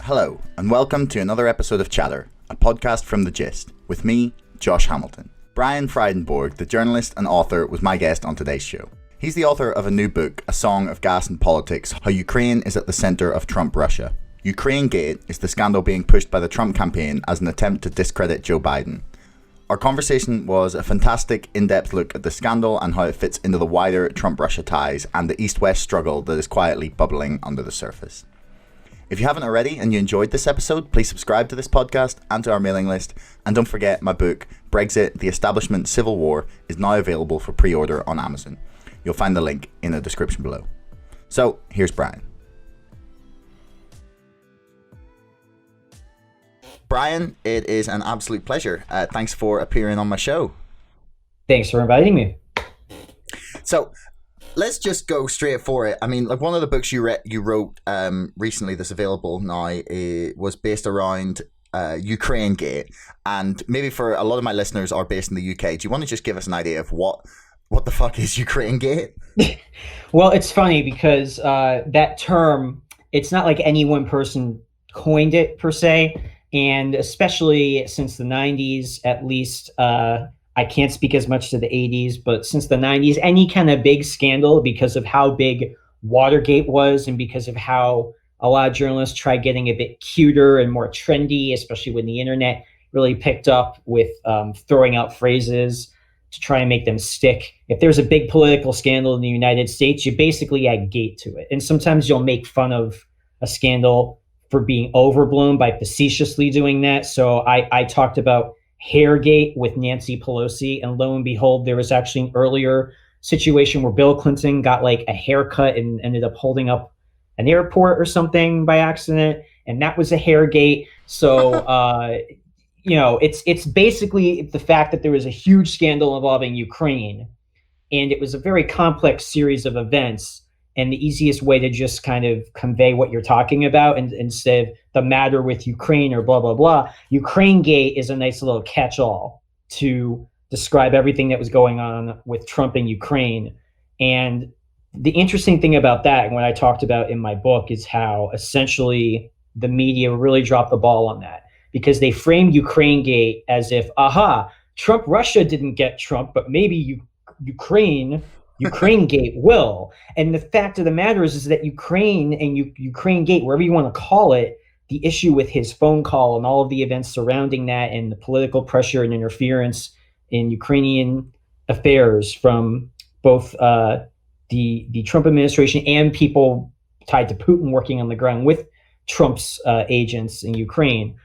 Hello, and welcome to another episode of Chatter, a podcast from The Gist, with me, Josh Hamilton. Brian Frydenborg, the journalist and author, was my guest on today's show. He's the author of a new book, A Song of Gas and Politics, How Ukraine is at the Centre of Trump-Russia. Ukrainegate is the scandal being pushed by the Trump campaign as an attempt to discredit Joe Biden. Our conversation was a fantastic, in-depth look at the scandal and how it fits into the wider Trump-Russia ties and the East-West struggle that is quietly bubbling under the surface. If you haven't already and you enjoyed this episode, please subscribe to this podcast and to our mailing list. And don't forget, my book, Brexit, the Establishment Civil War, is now available for pre-order on Amazon. You'll find the link in the description below. So, here's Brian. Brian, it is an absolute pleasure. Thanks for appearing on my show. Thanks for inviting me. So, let's just go straight for it. I mean, like, one of the books you wrote recently that's available now was based around Ukrainegate, and maybe for a lot of my listeners are based in the UK. Do you want to just give us an idea of what the fuck is Ukrainegate? Well, it's funny because that term, it's not like any one person coined it per se, and especially since the 90s, at least. I can't speak as much to the 80s, but since the 90s, any kind of big scandal, because of how big Watergate was and because of how a lot of journalists tried getting a bit cuter and more trendy, especially when the internet really picked up with throwing out phrases to try and make them stick. If there's a big political scandal in the United States, you basically add gate to it. And sometimes you'll make fun of a scandal for being overblown by facetiously doing that. So I talked about Hairgate with Nancy Pelosi, and lo and behold, there was actually an earlier situation where Bill Clinton got like a haircut and ended up holding up an airport or something by accident, and that was a Hairgate. So it's basically the fact that there was a huge scandal involving Ukraine, and it was a very complex series of events. And the easiest way to just kind of convey what you're talking about and instead of the matter with Ukraine or blah, blah, blah, Ukrainegate is a nice little catch-all to describe everything that was going on with Trump and Ukraine. And the interesting thing about that, and what I talked about in my book, is how essentially the media really dropped the ball on that, because they framed Ukrainegate as if, Trump-Russia didn't get Trump, but maybe Ukrainegate will. And the fact of the matter is that Ukraine and Ukrainegate, wherever you want to call it, the issue with his phone call and all of the events surrounding that and the political pressure and interference in Ukrainian affairs from both the Trump administration and people tied to Putin working on the ground with Trump's agents in Ukraine,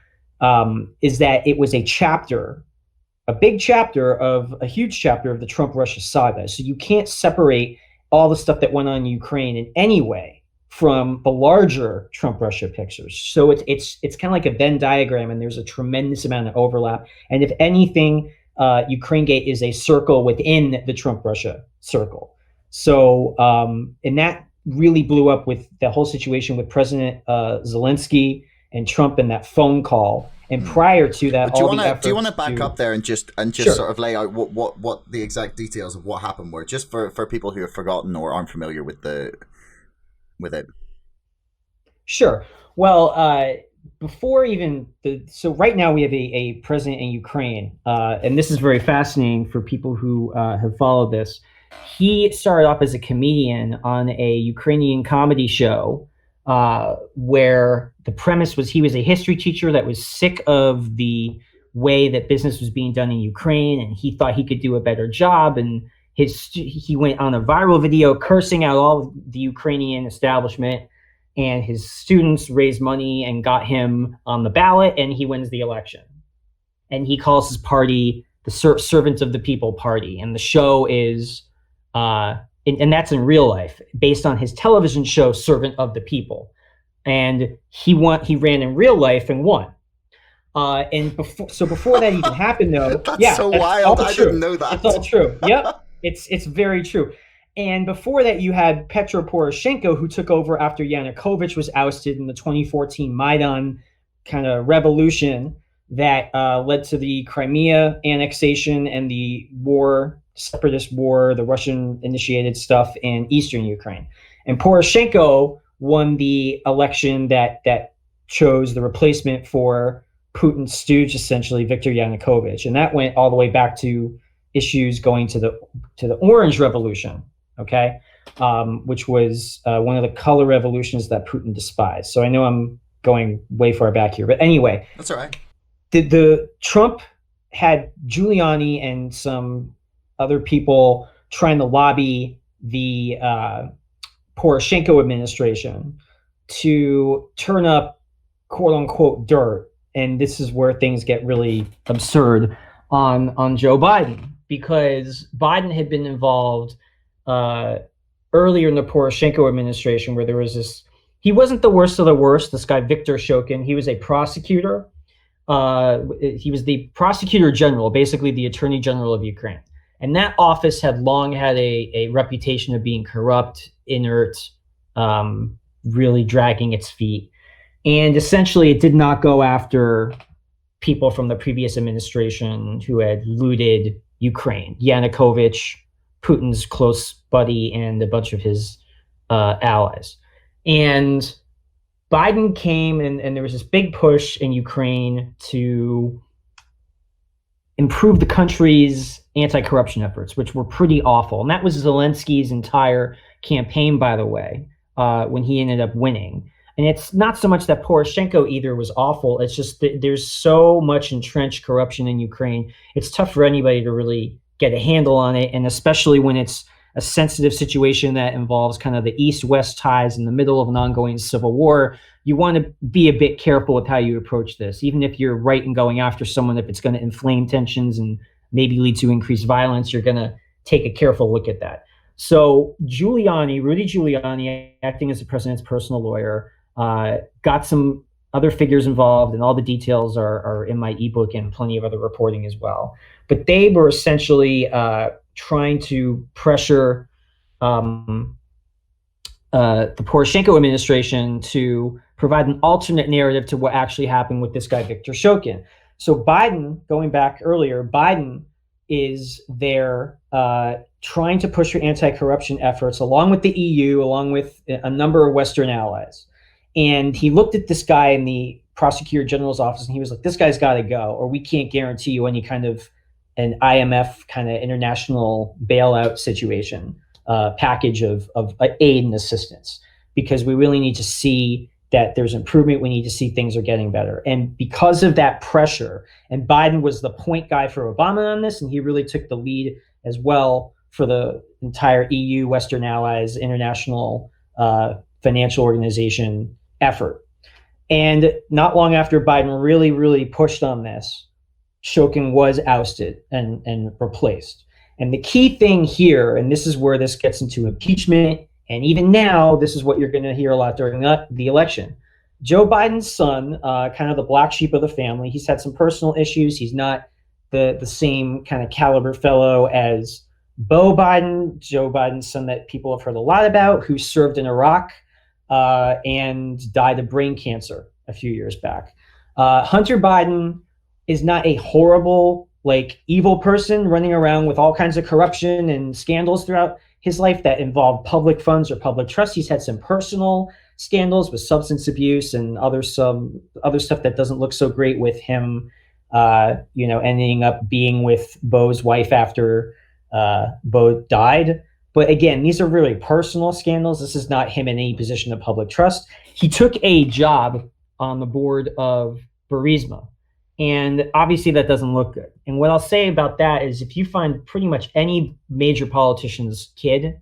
is that it was a huge chapter of the Trump-Russia saga. So you can't separate all the stuff that went on in Ukraine in any way from the larger Trump-Russia pictures. So it's kind of like a Venn diagram, and there's a tremendous amount of overlap. And if anything, Ukrainegate is a circle within the Trump-Russia circle. So, and that really blew up with the whole situation with President Zelensky and Trump and that phone call. And prior to that, do you want to back up there and just sure, sort of lay out what the exact details of what happened were, just for people who have forgotten or aren't familiar with it? Sure. Well, before even so right now we have a president in Ukraine, and this is very fascinating for people who have followed this. He started off as a comedian on a Ukrainian comedy show, where the premise was he was a history teacher that was sick of the way that business was being done in Ukraine, and he thought he could do a better job. And he went on a viral video cursing out all the Ukrainian establishment, and his students raised money and got him on the ballot, and he wins the election. And he calls his party the Servant of the People Party, and the show is and that's in real life, based on his television show, Servant of the People. And he ran in real life and won. And before that even happened, though, that's so wild. I didn't know that. It's all true. Yep, it's very true. And before that, you had Petro Poroshenko, who took over after Yanukovych was ousted in the 2014 Maidan kind of revolution that led to the Crimea annexation and the separatist war, the Russian-initiated stuff in eastern Ukraine. And Poroshenko won the election that chose the replacement for Putin's stooge, essentially Viktor Yanukovych, and that went all the way back to issues going to the Orange Revolution, okay, which was one of the color revolutions that Putin despised. So I know I'm going way far back here, but anyway, that's all right. The Trump had Giuliani and some other people trying to lobby the Poroshenko administration to turn up quote unquote dirt. And this is where things get really absurd on Joe Biden, because Biden had been involved earlier in the Poroshenko administration where there was this, he wasn't the worst of the worst, this guy Viktor Shokin. He was a prosecutor. He was the prosecutor general, basically the attorney general of Ukraine. And that office had long had a reputation of being corrupt, inert, really dragging its feet. And essentially it did not go after people from the previous administration who had looted Ukraine. Yanukovych, Putin's close buddy, and a bunch of his allies. And Biden came and there was this big push in Ukraine to improve the country's anti-corruption efforts, which were pretty awful. And that was Zelensky's entire campaign, by the way, when he ended up winning. And it's not so much that Poroshenko either was awful. It's just that there's so much entrenched corruption in Ukraine. It's tough for anybody to really get a handle on it. And especially when it's a sensitive situation that involves kind of the East-West ties in the middle of an ongoing civil war, you want to be a bit careful with how you approach this. Even if you're right in going after someone, if it's going to inflame tensions and maybe lead to increased violence, you're going to take a careful look at that. So Rudy Giuliani, acting as the president's personal lawyer, got some other figures involved, and all the details are in my ebook and plenty of other reporting as well. But they were essentially trying to pressure the Poroshenko administration to provide an alternate narrative to what actually happened with this guy, Viktor Shokin. So Biden, going back earlier, Biden is there trying to push for anti-corruption efforts along with the EU, along with a number of Western allies. And he looked at this guy in the prosecutor general's office and he was like, this guy's got to go, or we can't guarantee you any kind of an IMF kind of international bailout situation, package of aid and assistance, because we really need to see that there's improvement. We need to see things are getting better. And because of that pressure, and Biden was the point guy for Obama on this, and he really took the lead as well for the entire EU, Western allies, international financial organization effort. And not long after Biden really, really pushed on this, Shokin was ousted and replaced. And the key thing here, and this is where this gets into impeachment, and even now, this is what you're going to hear a lot during the election. Joe Biden's son, kind of the black sheep of the family, he's had some personal issues. He's not the same kind of caliber fellow as Beau Biden, Joe Biden's son that people have heard a lot about, who served in Iraq and died of brain cancer a few years back. Hunter Biden is not a horrible, evil person running around with all kinds of corruption and scandals throughout his life that involved public funds or public trust. He's had some personal scandals with substance abuse and other stuff that doesn't look so great with him, ending up being with Beau's wife after Beau died. But again, these are really personal scandals. This is not him in any position of public trust. He took a job on the board of Burisma. And obviously that doesn't look good. And what I'll say about that is if you find pretty much any major politician's kid,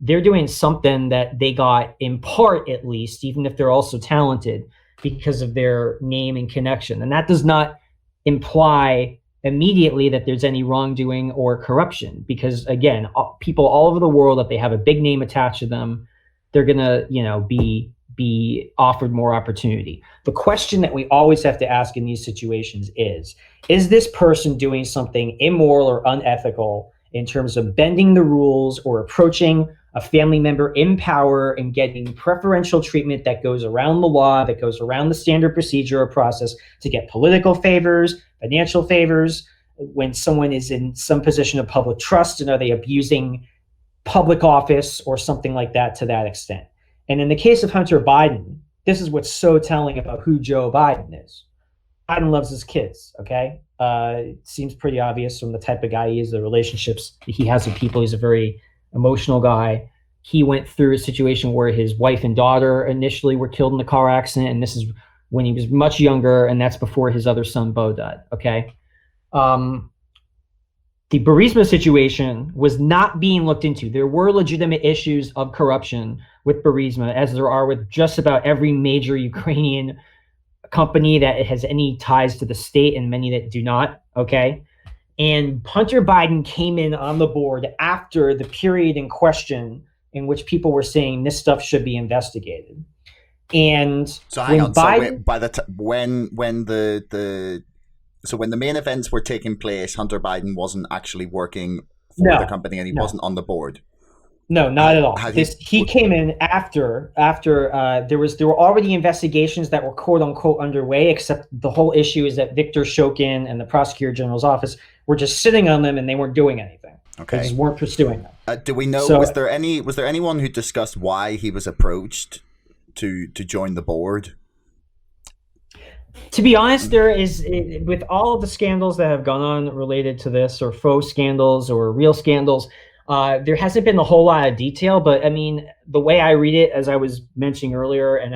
they're doing something that they got in part, at least, even if they're also talented, because of their name and connection. And that does not imply immediately that there's any wrongdoing or corruption, because again, people all over the world, if they have a big name attached to them, they're going to, be offered more opportunity. The question that we always have to ask in these situations is this person doing something immoral or unethical in terms of bending the rules or approaching a family member in power and getting preferential treatment that goes around the law, that goes around the standard procedure or process to get political favors, financial favors, when someone is in some position of public trust, and are they abusing public office or something like that to that extent? And in the case of Hunter Biden, this is what's so telling about who Joe Biden is. Biden loves his kids. Okay, it seems pretty obvious from the type of guy he is, the relationships he has with people. He's a very emotional guy. He went through a situation where his wife and daughter initially were killed in a car accident, and this is when he was much younger, and that's before his other son Bo died. Okay. The Burisma situation was not being looked into. There were legitimate issues of corruption with Burisma, as there are with just about every major Ukrainian company that has any ties to the state and many that do not. Okay. And Hunter Biden came in on the board after the period in question in which people were saying this stuff should be investigated. And so hang on. Biden, so by the when the main events were taking place, Hunter Biden wasn't actually working for the company, and he wasn't on the board. No, not at all. He came in after there were already investigations that were quote unquote underway. Except the whole issue is that Viktor Shokin and the Prosecutor General's office were just sitting on them, and they weren't doing anything. Okay, they just weren't pursuing them. Do we know? So, was there anyone who discussed why he was approached to join the board? To be honest, there is, with all of the scandals that have gone on related to this, or faux scandals or real scandals, there hasn't been a whole lot of detail. But I mean, the way I read it, as I was mentioning earlier, and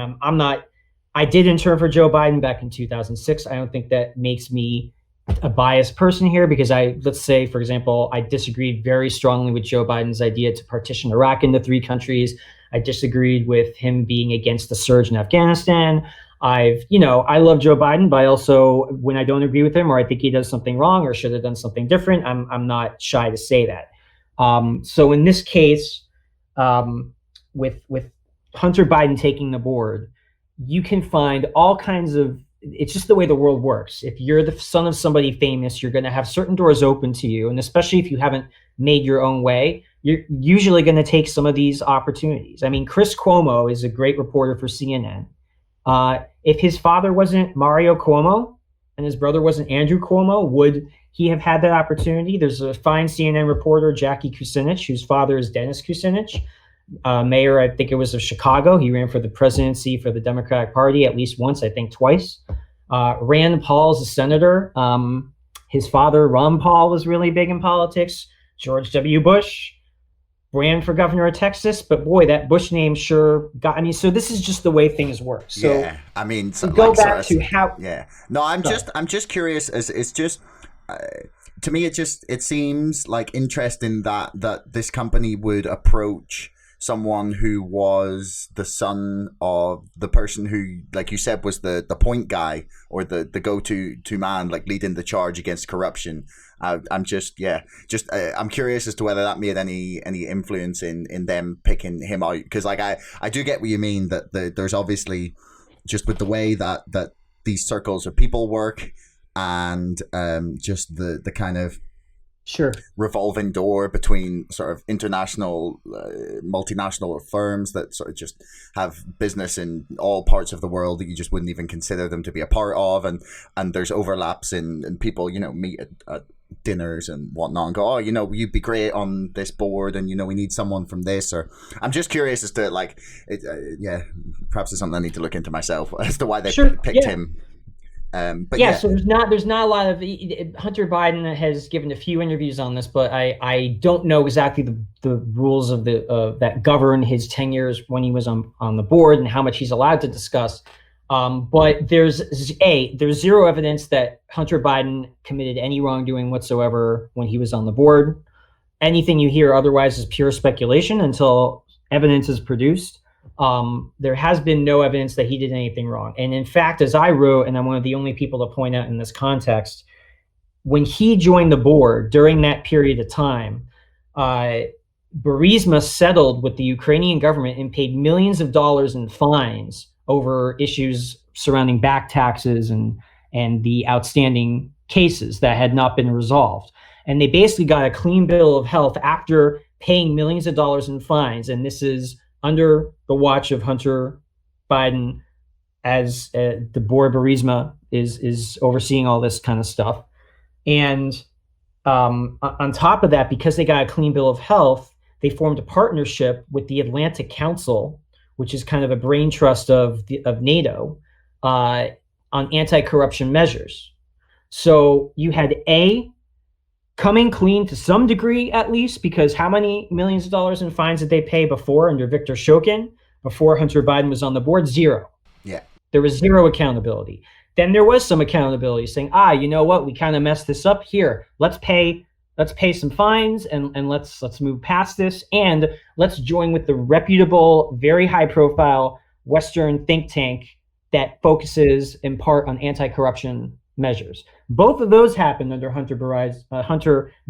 I did intern for Joe Biden back in 2006. I don't think that makes me a biased person here, because let's say, for example, I disagreed very strongly with Joe Biden's idea to partition Iraq into 3 countries. I disagreed with him being against the surge in Afghanistan. I love Joe Biden, but I also, when I don't agree with him, or I think he does something wrong or should have done something different, I'm not shy to say that. So in this case, with Hunter Biden taking the board, you can find all kinds of, it's just the way the world works. If you're the son of somebody famous, you're going to have certain doors open to you. And especially if you haven't made your own way, you're usually going to take some of these opportunities. I mean, Chris Cuomo is a great reporter for CNN. If his father wasn't Mario Cuomo and his brother wasn't Andrew Cuomo, would he have had that opportunity? There's a fine CNN reporter, Jackie Kucinich, whose father is Dennis Kucinich, mayor, I think it was, of Chicago. He ran for the presidency for the Democratic Party at least once, I think twice. Rand Paul's a senator. His father, Ron Paul, was really big in politics. George W. Bush ran for governor of Texas, but boy, that Bush name sure got. I mean, so this is just the way things work. So yeah, I mean, so go back to how. Yeah, no, I'm just curious. As it's just to me, it seems like interesting that this company would approach someone who was the son of the person who, like you said, was the point guy, or the go-to man, like leading the charge against corruption. I'm curious as to whether that made any influence in them picking him out, because like I do get what you mean, that there's obviously, just with the way that these circles of people work, and just the kind of revolving door between sort of international, multinational firms that sort of just have business in all parts of the world that you just wouldn't even consider them to be a part of, and there's overlaps in people, meet at dinners and whatnot and go, oh, you'd be great on this board, and we need someone from this. Or I'm just curious as to, like, perhaps it's something I need to look into myself as to why they picked him. But so there's not a lot of. Hunter Biden has given a few interviews on this, but I don't know exactly the rules of that govern his tenures when he was on the board, and how much he's allowed to discuss. But there's zero evidence that Hunter Biden committed any wrongdoing whatsoever when he was on the board. Anything you hear otherwise is pure speculation until evidence is produced. There has been no evidence that he did anything wrong. And in fact, as I wrote, and I'm one of the only people to point out in this context, when he joined the board during that period of time, Burisma settled with the Ukrainian government and paid millions of dollars in fines over issues surrounding back taxes and the outstanding cases that had not been resolved. And they basically got a clean bill of health after paying millions of dollars in fines. And this is under the watch of Hunter Biden, as the board Burisma is overseeing all this kind of stuff. And on top of that, because they got a clean bill of health, they formed a partnership with the Atlantic Council, which is kind of a brain trust of NATO, on anti-corruption measures. So you had coming clean to some degree, at least, because how many millions of dollars in fines did they pay before under Viktor Shokin, before Hunter Biden was on the board? Zero. Yeah. There was zero accountability. Then there was some accountability, saying, you know what, we kind of messed this up here. Let's pay some fines and let's move past this, and let's join with the reputable, very high profile Western think tank that focuses in part on anti-corruption measures. Both of those happened under Hunter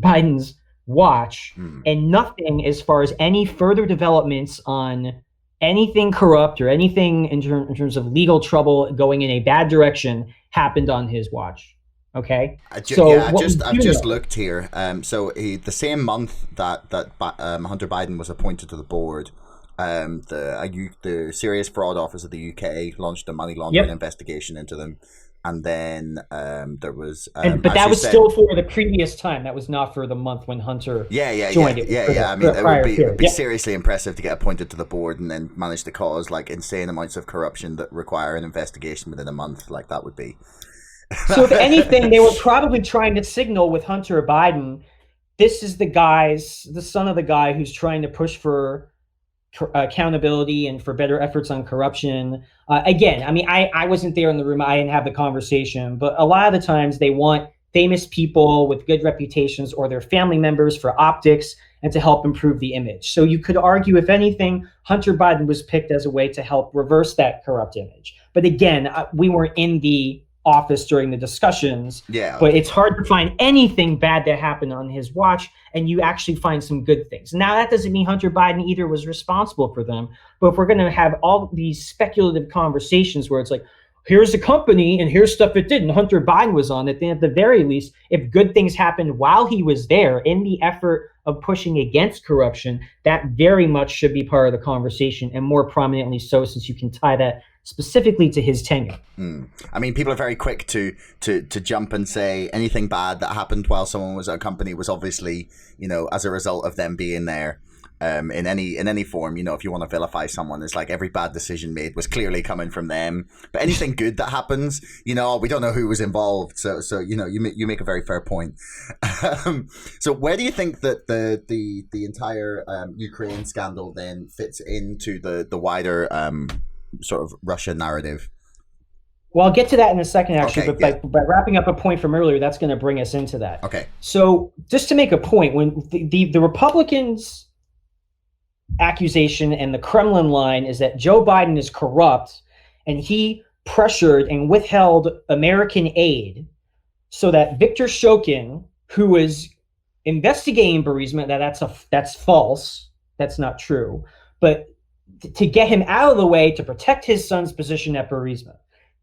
Biden's watch, and nothing as far as any further developments on anything corrupt or anything in terms of legal trouble going in a bad direction happened on his watch. Okay. I've just looked here. So the same month that Hunter Biden was appointed to the board, the Serious Fraud Office of the UK launched a money laundering investigation into them. And then there was, but that was still for the previous time. That was not for the month when Hunter joined it. Yeah. I mean, it would be seriously impressive to get appointed to the board and then manage to cause like insane amounts of corruption that require an investigation within a month. Like that would be. So if anything, they were probably trying to signal with Hunter Biden, this is the son of the guy who's trying to push for accountability and for better efforts on corruption. Again, I mean, I wasn't there in the room. I didn't have the conversation, but a lot of the times they want famous people with good reputations or their family members for optics and to help improve the image. So you could argue, if anything, Hunter Biden was picked as a way to help reverse that corrupt image. But again, we weren't in the office during the discussions, but it's hard to find anything bad that happened on his watch, and you actually find some good things. Now, that doesn't mean Hunter Biden either was responsible for them, but if we're going to have all these speculative conversations where it's like, here's a company and here's stuff it did, and Hunter Biden was on it, then at the very least, if good things happened while he was there in the effort of pushing against corruption, that very much should be part of the conversation, and more prominently so, since you can tie that specifically to his tenure. I mean, people are very quick to jump and say anything bad that happened while someone was at a company was obviously, as a result of them being there. In any form, if you want to vilify someone, it's like every bad decision made was clearly coming from them. But anything good that happens, we don't know who was involved. So you make a very fair point. So where do you think that the entire Ukraine scandal then fits into the wider sort of Russia narrative? Well, I'll get to that in a second, actually. Okay, but by wrapping up a point from earlier, that's going to bring us into that. Okay. So just to make a point, when the Republicans' accusation and the Kremlin line is that Joe Biden is corrupt and he pressured and withheld American aid so that Viktor Shokin, who was investigating Burisma, that's false. That's not true. But to get him out of the way to protect his son's position at Burisma.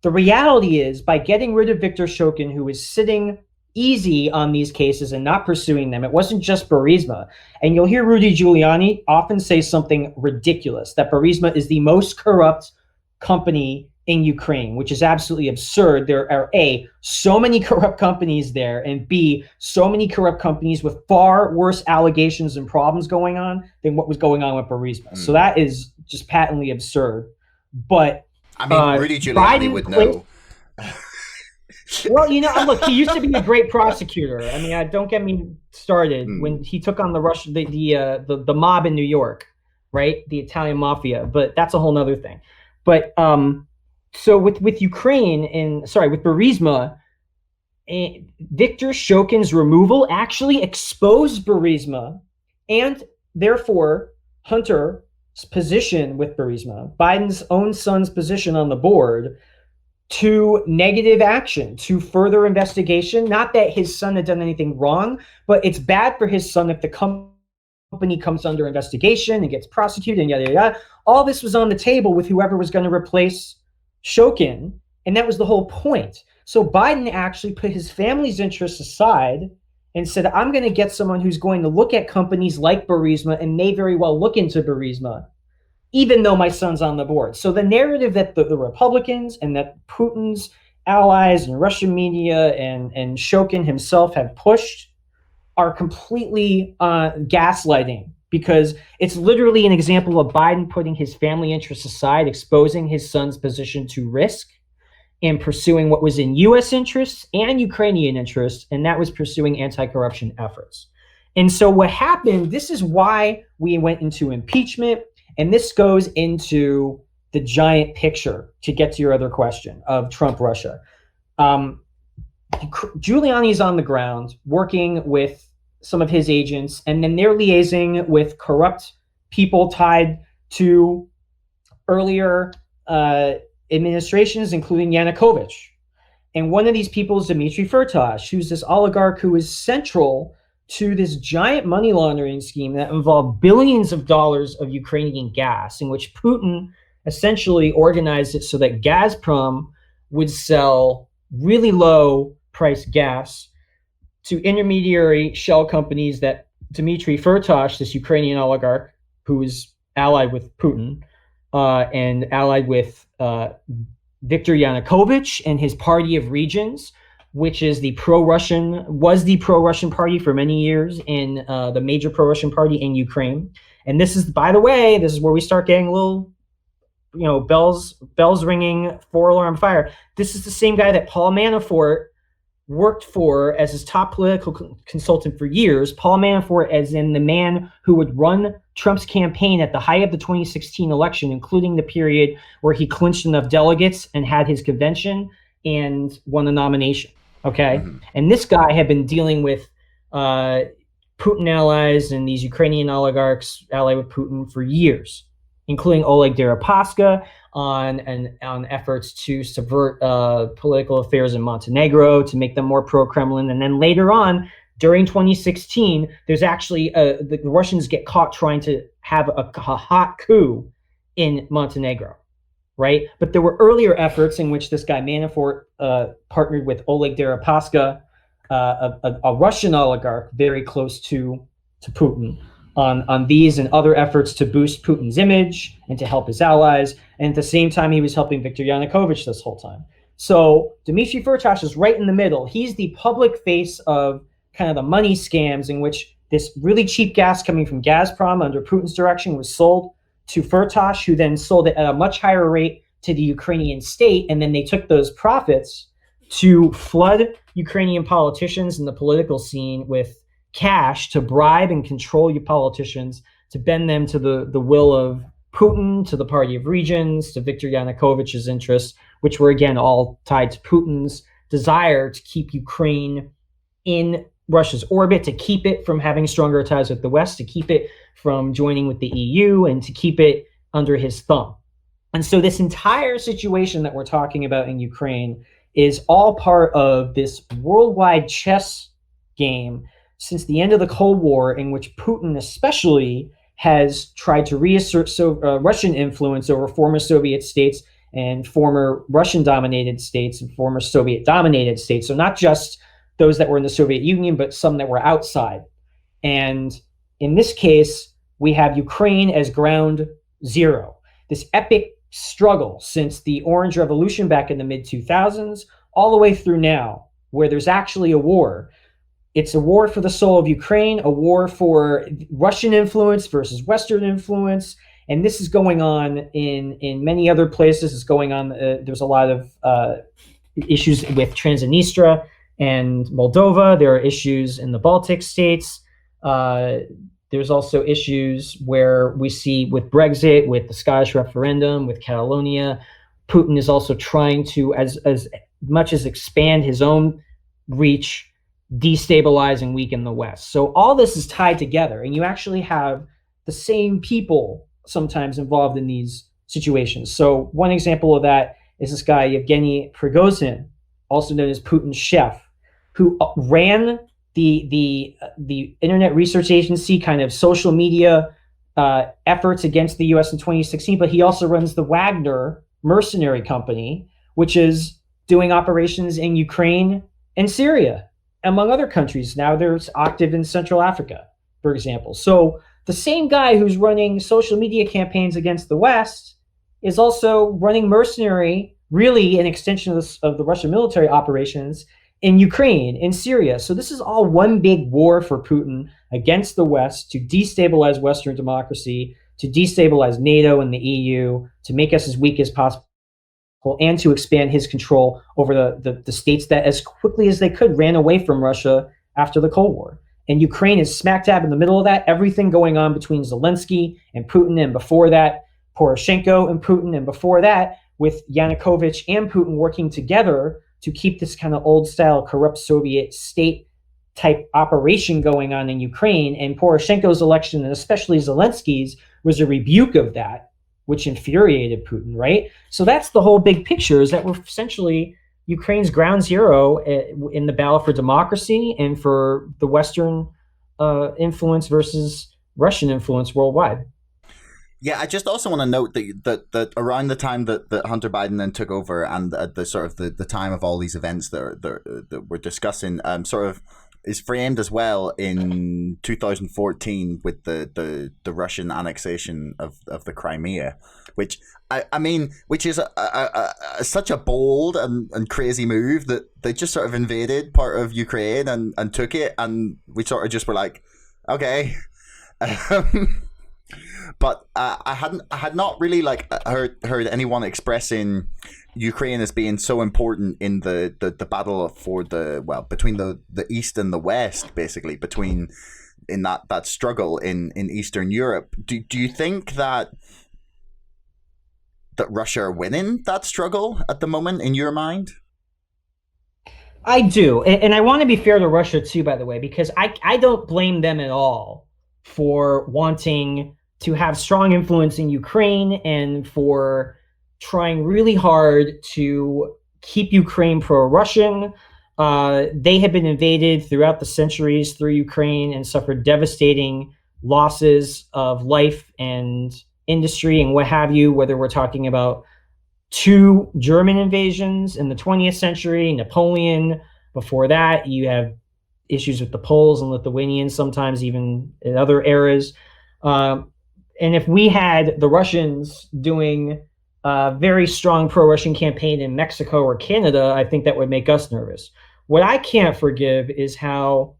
The reality is, by getting rid of Viktor Shokin, who was sitting easy on these cases and not pursuing them, it wasn't just Burisma. And you'll hear Rudy Giuliani often say something ridiculous, that Burisma is the most corrupt company in Ukraine, which is absolutely absurd. There are A, so many corrupt companies there, and B, so many corrupt companies with far worse allegations and problems going on than what was going on with Burisma. So that is just patently absurd. But I mean, Rudy Giuliani would know. Well, look, he used to be a great prosecutor. I mean, don't get me started. When he took on the mob in New York, right? The Italian mafia, but that's a whole nother thing. But so with Ukraine with Burisma, Viktor Shokin's removal actually exposed Burisma and therefore Hunter's position with Burisma, Biden's own son's position on the board, to negative action, to further investigation. Not that his son had done anything wrong, but it's bad for his son if the company comes under investigation and gets prosecuted and yada, yada, yada. All this was on the table with whoever was going to replace Shokin, and that was the whole point. So Biden actually put his family's interests aside and said, I'm going to get someone who's going to look at companies like Burisma and may very well look into Burisma, even though my son's on the board. So the narrative that the Republicans and that Putin's allies and Russian media and Shokin himself have pushed are completely gaslighting because it's literally an example of Biden putting his family interests aside, exposing his son's position to risk, and pursuing what was in U.S. interests and Ukrainian interests, and that was pursuing anti-corruption efforts. And so what happened, this is why we went into impeachment, and this goes into the giant picture to get to your other question of Trump-Russia. Giuliani's on the ground working with some of his agents, and then they're liaising with corrupt people tied to earlier administrations, including Yanukovych. And one of these people is Dmitry Firtash, who's this oligarch who is central to this giant money laundering scheme that involved billions of dollars of Ukrainian gas, in which Putin essentially organized it so that Gazprom would sell really low price gas to intermediary shell companies that Dmitry Firtash, this Ukrainian oligarch who is allied with Putin and allied with Viktor Yanukovych and his Party of Regions, which is the pro-Russian party for many years in the major pro-Russian party in Ukraine. And this is, by the way, this is where we start getting a little, bells ringing, 4-alarm fire. This is the same guy that Paul Manafort worked for as his top political consultant for years. Paul Manafort, as in the man who would run Trump's campaign at the height of the 2016 election, including the period where he clinched enough delegates and had his convention and won the nomination. Okay. Mm-hmm. And this guy had been dealing with Putin allies and these Ukrainian oligarchs allied with Putin for years, including Oleg Deripaska on efforts to subvert political affairs in Montenegro to make them more pro-Kremlin. And then later on, during 2016, there's actually the Russians get caught trying to have a hot coup in Montenegro, right? But there were earlier efforts in which this guy Manafort partnered with Oleg Deripaska, a Russian oligarch very close to Putin, on these and other efforts to boost Putin's image and to help his allies. And at the same time, he was helping Viktor Yanukovych this whole time. So Dmitry Firtash is right in the middle. He's the public face of kind of the money scams in which this really cheap gas coming from Gazprom under Putin's direction was sold to Firtash, who then sold it at a much higher rate to the Ukrainian state. And then they took those profits to flood Ukrainian politicians and the political scene with cash to bribe and control your politicians, to bend them to the will of Putin, to the Party of Regions, to Viktor Yanukovych's interests, which were again all tied to Putin's desire to keep Ukraine in Russia's orbit, to keep it from having stronger ties with the West, to keep it from joining with the EU, and to keep it under his thumb. And so this entire situation that we're talking about in Ukraine is all part of this worldwide chess game since the end of the Cold War, in which Putin especially has tried to reassert Russian influence over former Soviet states and former Russian-dominated states and former Soviet-dominated states. So not just those that were in the Soviet Union, but some that were outside. And in this case, we have Ukraine as ground zero. This epic struggle since the Orange Revolution back in the mid-2000s, all the way through now, where there's actually a war. It's a war for the soul of Ukraine, a war for Russian influence versus Western influence. And this is going on in many other places. It's going on. There's a lot of issues with Transnistria and Moldova. There are issues in the Baltic states. There's also issues where we see with Brexit, with the Scottish referendum, with Catalonia. Putin is also trying to, as much as expand his own reach, destabilize and weaken the West. So all this is tied together, and you actually have the same people sometimes involved in these situations. So one example of that is this guy, Yevgeny Prigozhin, also known as Putin's chef, who ran the Internet Research Agency kind of social media efforts against the U.S. in 2016, but he also runs the Wagner mercenary company, which is doing operations in Ukraine and Syria, among other countries. Now there's active in Central Africa, for example. So the same guy who's running social media campaigns against the West is also running mercenary, really an extension of the Russian military operations in Ukraine, in Syria. So this is all one big war for Putin against the West to destabilize Western democracy, to destabilize NATO and the EU, to make us as weak as possible, and to expand his control over the states that as quickly as they could ran away from Russia after the Cold War. And Ukraine is smack dab in the middle of that. Everything going on between Zelensky and Putin, and before that, Poroshenko and Putin, and before that, with Yanukovych and Putin working together to keep this kind of old style corrupt Soviet state type operation going on in Ukraine. And Poroshenko's election, and especially Zelensky's, was a rebuke of that, which infuriated Putin, right? So that's the whole big picture, is that we're essentially Ukraine's ground zero in the battle for democracy and for the Western influence versus Russian influence worldwide. Yeah, I just also want to note that around the time that Hunter Biden then took over, and the sort of the time of all these events that we're discussing, sort of is framed as well in 2014 with the Russian annexation of the Crimea, which I mean, which is such a bold and crazy move that they just sort of invaded part of Ukraine and took it, and we sort of just were like, okay. But I had not really heard anyone expressing Ukraine as being so important in the battle for between the East and the West, basically in that struggle in Eastern Europe. Do you think that Russia are winning that struggle at the moment in your mind? I do, and I want to be fair to Russia too, by the way, because I don't blame them at all for wanting to have strong influence in Ukraine and for trying really hard to keep Ukraine pro-Russian. They have been invaded throughout the centuries through Ukraine and suffered devastating losses of life and industry and what have you, whether we're talking about 2 German invasions in the 20th century, Napoleon. Before that, you have issues with the Poles and Lithuanians, sometimes even in other eras. And if we had the Russians doing a very strong pro-Russian campaign in Mexico or Canada, I think that would make us nervous. What I can't forgive is how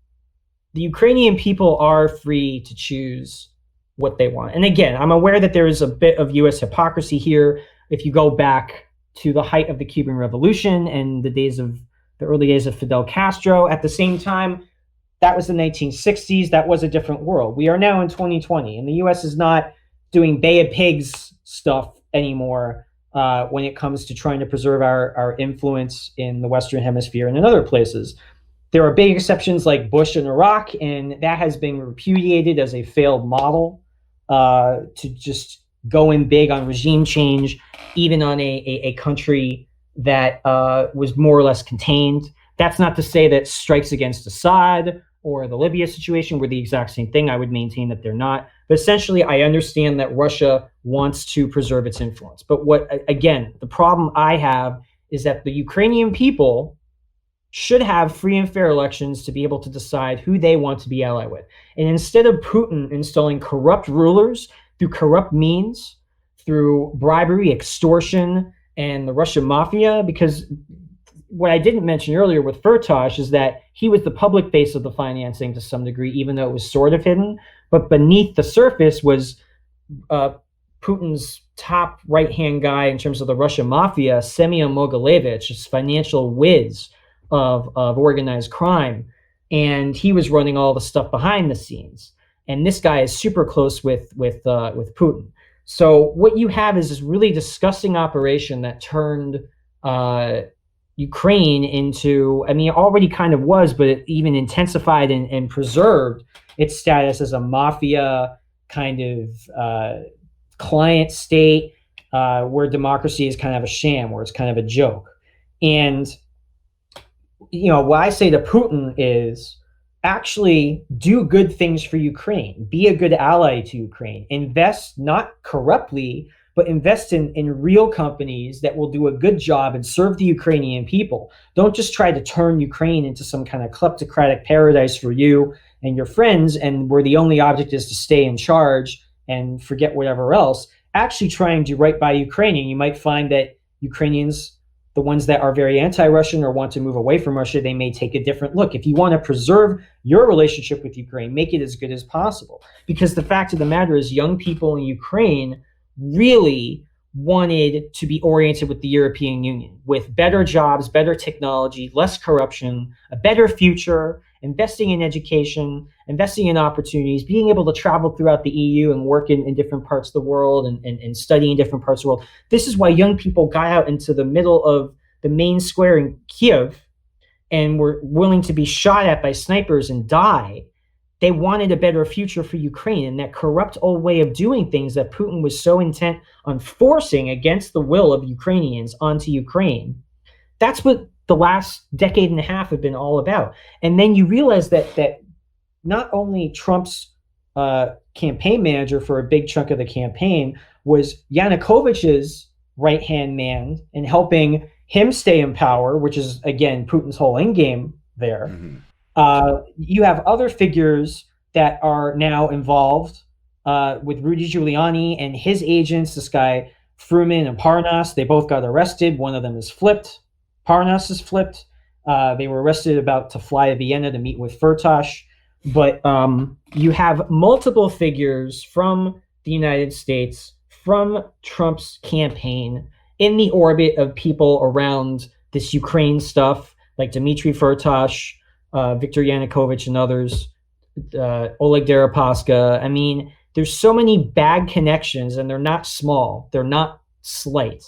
the Ukrainian people are free to choose what they want. And again, I'm aware that there is a bit of U.S. hypocrisy here. If you go back to the height of the Cuban Revolution and the early days of Fidel Castro, at the same time, that was the 1960s. That was a different world. We are now in 2020, and the U.S. is not doing Bay of Pigs stuff anymore when it comes to trying to preserve our influence in the Western Hemisphere and in other places. There are big exceptions like Bush in Iraq, and that has been repudiated as a failed model to just go in big on regime change, even on a country that was more or less contained. That's not to say that strikes against Assad or the Libya situation were the exact same thing. I would maintain that they're not. But essentially, I understand that Russia wants to preserve its influence. But the problem I have is that the Ukrainian people should have free and fair elections to be able to decide who they want to be allied with. And instead of Putin installing corrupt rulers through corrupt means, through bribery, extortion, and the Russian mafia, because what I didn't mention earlier with Firtash is that he was the public face of the financing to some degree, even though it was sort of hidden. But beneath the surface was Putin's top right-hand guy in terms of the Russian mafia, Semyon Mogilevich, this financial whiz of organized crime. And he was running all the stuff behind the scenes. And this guy is super close with Putin. So what you have is this really disgusting operation that turned Ukraine into, I mean, it already kind of was, but it even intensified and preserved its status as a mafia kind of client state where democracy is kind of a sham, where it's kind of a joke. And, what I say to Putin is actually do good things for Ukraine, be a good ally to Ukraine, invest not corruptly, but invest in real companies that will do a good job and serve the Ukrainian people. Don't just try to turn Ukraine into some kind of kleptocratic paradise for you and your friends, and where the only object is to stay in charge and forget whatever else. Actually try and do right by Ukraine. You might find that Ukrainians the ones that are very anti-Russian or want to move away from Russia, they may take a different look. If you want to preserve your relationship with Ukraine, make it as good as possible. Because the fact of the matter is, young people in Ukraine really wanted to be oriented with the European Union, with better jobs, better technology, less corruption, a better future, investing in education, investing in opportunities, being able to travel throughout the EU and work in different parts of the world and study in different parts of the world. This is why young people got out into the middle of the main square in Kiev and were willing to be shot at by snipers and die. They wanted a better future for Ukraine, and that corrupt old way of doing things that Putin was so intent on forcing against the will of Ukrainians onto Ukraine. That's what the last decade and a half have been all about. And then you realize that not only Trump's campaign manager for a big chunk of the campaign was Yanukovych's right-hand man in helping him stay in power, which is, again, Putin's whole endgame there. Mm-hmm. You have other figures that are now involved with Rudy Giuliani and his agents, this guy Fruman and Parnas. They both got arrested. One of them is flipped. Parnas is flipped. They were arrested about to fly to Vienna to meet with Firtash. But you have multiple figures from the United States, from Trump's campaign, in the orbit of people around this Ukraine stuff, like Dmitry Firtash, Viktor Yanukovych and others, Oleg Deripaska. I mean, there's so many bad connections, and they're not small. They're not slight.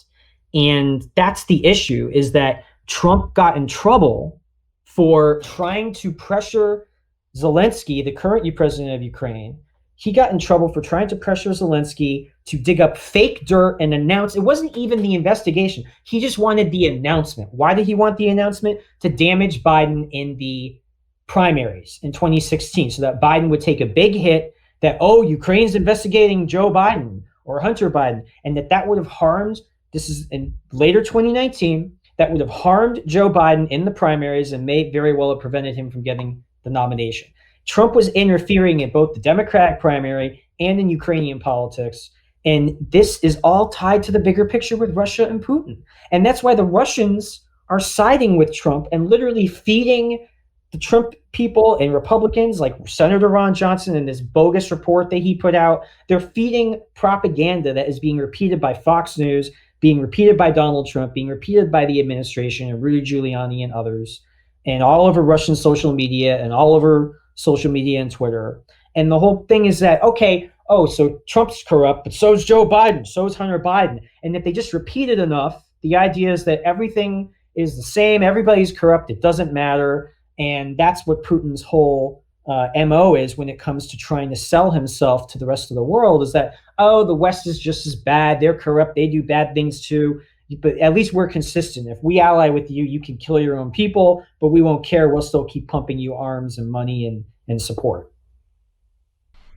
And that's the issue, is that Trump got in trouble for trying to pressure Zelensky, the current president of Ukraine. He got in trouble for trying to pressure Zelensky to dig up fake dirt and announce. It wasn't even the investigation. He just wanted the announcement. Why did he want the announcement? To damage Biden in the primaries in 2016, so that Biden would take a big hit that, oh, Ukraine's investigating Joe Biden or Hunter Biden, and that would have harmed, this is in later 2019, that would have harmed Joe Biden in the primaries and may very well have prevented him from getting the nomination. Trump was interfering in both the Democratic primary and in Ukrainian politics. And this is all tied to the bigger picture with Russia and Putin. And that's why the Russians are siding with Trump and literally feeding the Trump people and Republicans, like Senator Ron Johnson and this bogus report that he put out. They're feeding propaganda that is being repeated by Fox News, being repeated by Donald Trump, being repeated by the administration and Rudy Giuliani and others, and all over Russian social media and all over social media and Twitter. And the whole thing is that, okay, oh, so Trump's corrupt, but so is Joe Biden, so is Hunter Biden. And if they just repeat it enough, the idea is that everything is the same, everybody's corrupt, it doesn't matter. And that's what Putin's whole MO is when it comes to trying to sell himself to the rest of the world, is that, oh, the West is just as bad, they're corrupt, they do bad things too. But at least we're consistent. If we ally with you, you can kill your own people, but we won't care. We'll still keep pumping you arms and money and support.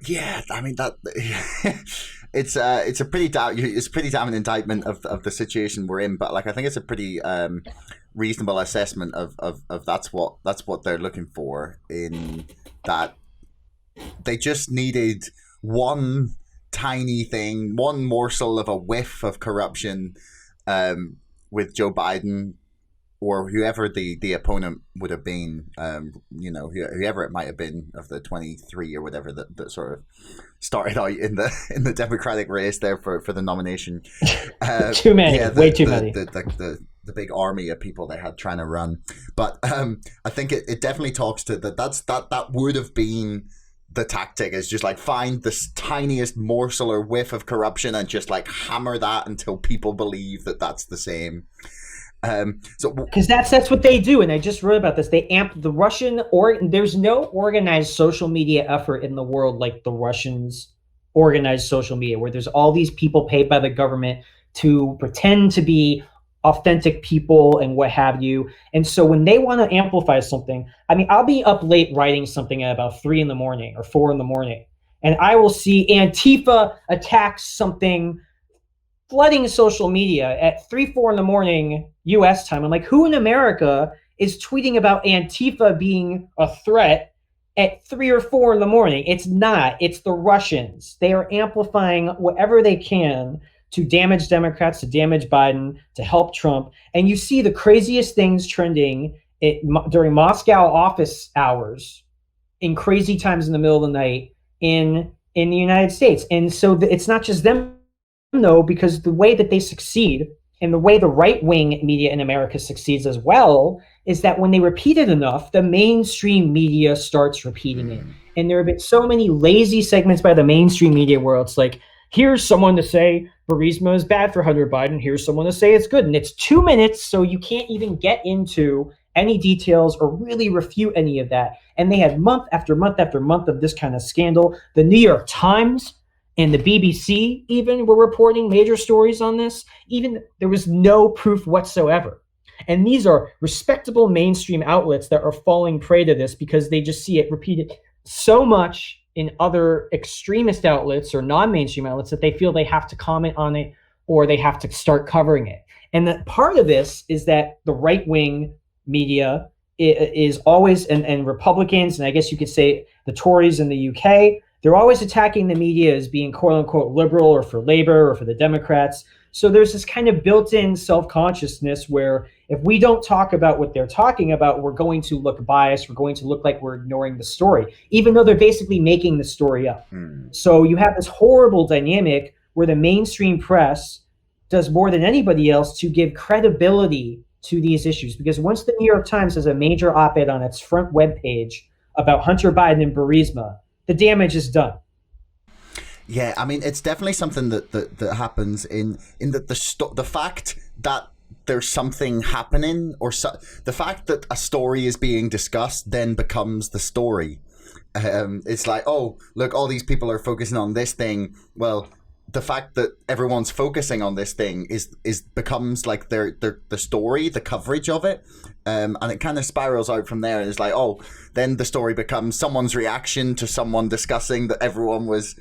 Yeah, I mean that it's a pretty damning indictment of the situation we're in. But like, I think it's a pretty reasonable assessment of that's what they're looking for, in that they just needed one tiny thing, one morsel of a whiff of corruption with Joe Biden or whoever the opponent would have been, whoever it might have been of the 23 or whatever that sort of started out in the Democratic race there for the nomination. Too many, way too many. The big army of people they had trying to run. But I think it definitely talks to that would have been the tactic, is just like find the tiniest morsel or whiff of corruption and just like hammer that until people believe that that's the same. So because that's what they do, and I just wrote about this. They amp the Russian, or there's no organized social media effort in the world like the Russians' organized social media, where there's all these people paid by the government to pretend to be authentic people and what have you. And so when they want to amplify something, I mean, I'll be up late writing something at about 3 a.m. or 4 a.m, and I will see Antifa attacks something, flooding social media at 3-4 a.m. US time. I'm like, who in America is tweeting about Antifa being a threat at 3 or 4 a.m? It's not. It's the Russians. They are amplifying whatever they can to damage Democrats, to damage Biden, to help Trump. And you see the craziest things trending during Moscow office hours in crazy times in the middle of the night in the United States. And so it's not just them, though, because the way that they succeed and the way the right-wing media in America succeeds as well is that when they repeat it enough, the mainstream media starts repeating it. And there have been so many lazy segments by the mainstream media where it's like, here's someone to say Burisma is bad for Hunter Biden. Here's someone to say it's good. And it's 2 minutes, so you can't even get into any details or really refute any of that. And they had month after month after month of this kind of scandal. The New York Times and the BBC even were reporting major stories on this. Even there was no proof whatsoever. And these are respectable mainstream outlets that are falling prey to this because they just see it repeated so much in other extremist outlets or non-mainstream outlets that they feel they have to comment on it or they have to start covering it. And that part of this is that the right-wing media is always, and Republicans, and I guess you could say the Tories in the UK, they're always attacking the media as being quote unquote liberal or for labor or for the Democrats. So there's this kind of built-in self-consciousness where if we don't talk about what they're talking about, we're going to look biased. We're going to look like we're ignoring the story, even though they're basically making the story up. So you have this horrible dynamic where the mainstream press does more than anybody else to give credibility to these issues. Because once the New York Times has a major op-ed on its front webpage about Hunter Biden and Burisma, the damage is done. Yeah, I mean, it's definitely something that happens in the fact that there's something happening, or the fact that a story is being discussed then becomes the story. It's like, oh, look, all these people are focusing on this thing. Well, the fact that everyone's focusing on this thing is becomes like the story, the coverage of it, and it kind of spirals out from there. And it's like, oh, then the story becomes someone's reaction to someone discussing that everyone was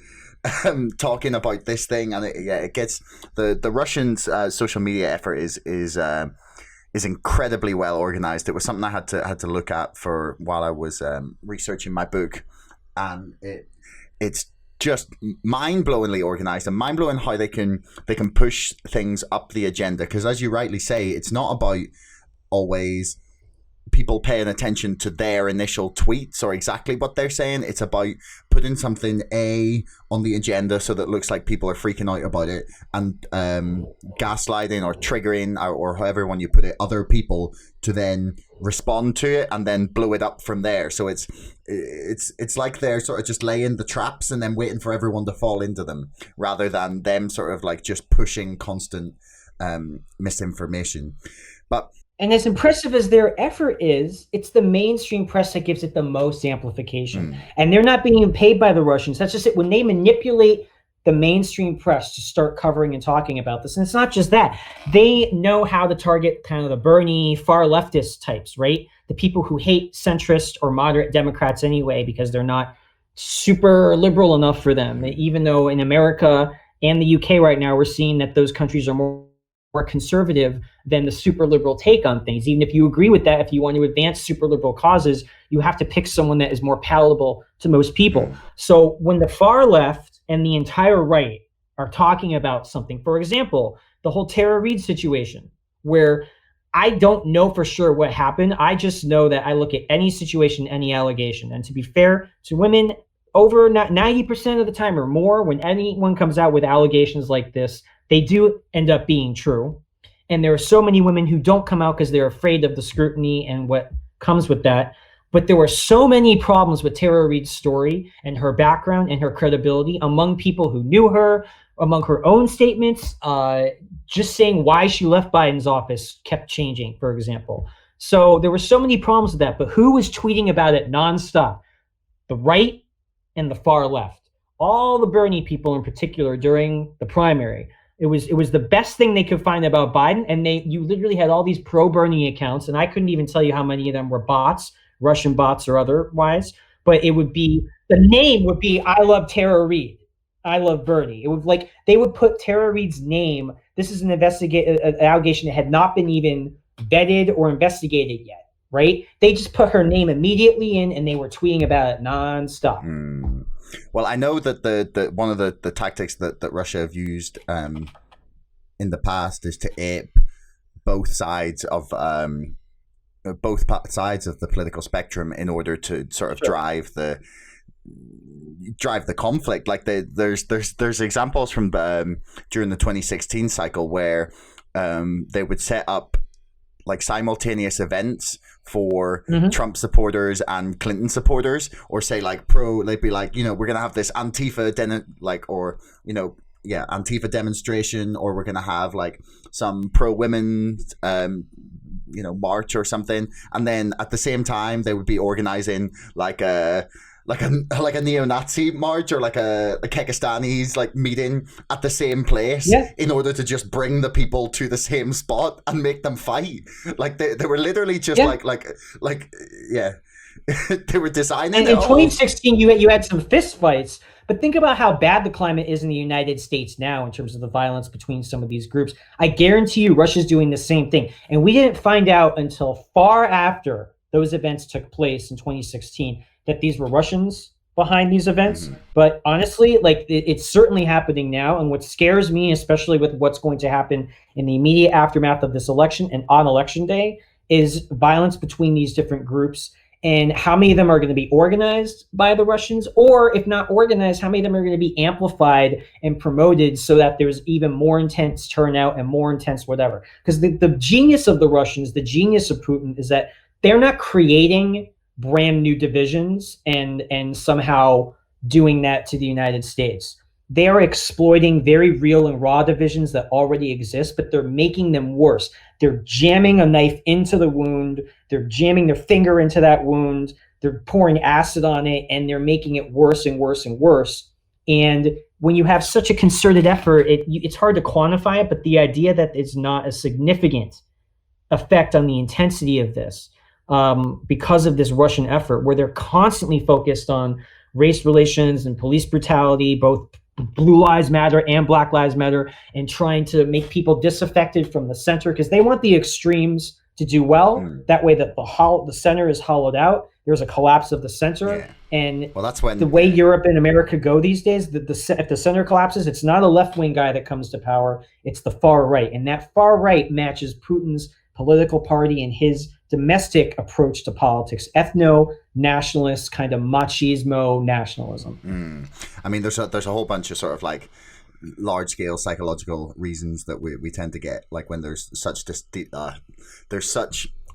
talking about this thing, and it gets the Russians' social media effort is incredibly well organized. It was something I had to look at for while I was researching my book, and it's just mind-blowingly organized and mind-blowing how they can push things up the agenda. Because as you rightly say, it's not about always people paying attention to their initial tweets or exactly what they're saying. It's about putting something on the agenda so that it looks like people are freaking out about it, and gaslighting or triggering or however one you put it, other people to then respond to it and then blow it up from there. So it's like they're sort of just laying the traps and then waiting for everyone to fall into them, rather than them sort of like just pushing constant misinformation. And as impressive as their effort is, it's the mainstream press that gives it the most amplification. And they're not being paid by the Russians. That's just it. When they manipulate the mainstream press to start covering and talking about this, and it's not just that. They know how to target kind of the Bernie far leftist types, right? The people who hate centrist or moderate Democrats anyway, because they're not super liberal enough for them. Even though in America and the UK right now, we're seeing that those countries are more conservative than the super liberal take on things. Even if you agree with that, if you want to advance super liberal causes, you have to pick someone that is more palatable to most people. So when the far left and the entire right are talking about something, for example, the whole Tara Reade situation, where I don't know for sure what happened. I just know that I look at any situation, any allegation. And to be fair to women, over 90% of the time or more, when anyone comes out with allegations like this, they do end up being true. And there are so many women who don't come out because they're afraid of the scrutiny and what comes with that. But there were so many problems with Tara Reade's story and her background and her credibility among people who knew her, among her own statements. Just saying why she left Biden's office kept changing, for example. So there were so many problems with that. But who was tweeting about it nonstop? The right and the far left. All the Bernie people in particular during the primary. It was the best thing they could find about Biden, and you literally had all these pro-Bernie accounts, and I couldn't even tell you how many of them were bots, Russian bots or otherwise. But it would be, the name would be, I love Tara Reade, I love Bernie. It would like they would put Tara Reade's name. This is an allegation that had not been even vetted or investigated yet, right? They just put her name immediately in, and they were tweeting about it nonstop. Well, I know that the one of the tactics that Russia have used in the past is to ape both sides of sides of the political spectrum in order to sort of drive the conflict. Like there's examples from during the 2016 cycle where they would set up like simultaneous events for Trump supporters and Clinton supporters, or say like they'd be like, we're gonna have this Antifa Antifa demonstration, or we're gonna have like some pro women march or something, and then at the same time they would be organizing like a neo-Nazi march, or like a Kekistani's like meeting at the same place, in order to just bring the people to the same spot and make them fight. Like they were literally just they were designing. And in 2016, you had some fist fights. But think about how bad the climate is in the United States now in terms of the violence between some of these groups. I guarantee you Russia's doing the same thing. And we didn't find out until far after those events took place in 2016 that these were Russians behind these events. But honestly, like it's certainly happening now. And what scares me, especially with what's going to happen in the immediate aftermath of this election and on election day, is violence between these different groups. And how many of them are going to be organized by the Russians, or if not organized, how many of them are going to be amplified and promoted so that there's even more intense turnout and more intense whatever. Because the genius of the Russians, the genius of Putin, is that they're not creating brand new divisions and somehow doing that to the United States. They are exploiting very real and raw divisions that already exist, but they're making them worse. They're jamming a knife into the wound. They're jamming their finger into that wound. They're pouring acid on it, and they're making it worse and worse and worse. And when you have such a concerted effort, it's hard to quantify it, but the idea that it's not a significant effect on the intensity of this because of this Russian effort, where they're constantly focused on race relations and police brutality, both Blue Lives Matter and Black Lives Matter, and trying to make people disaffected from the center because they want the extremes to do well. That way that the center is hollowed out. There's a collapse of the center. And that's when the way Europe and America go these days, if the center collapses, it's not a left-wing guy that comes to power, it's the far right. And that far right matches Putin's political party and his domestic approach to politics, ethno-nationalist kind of machismo nationalism. I mean, there's a whole bunch of sort of like large-scale psychological reasons that we tend to get, like when there's such a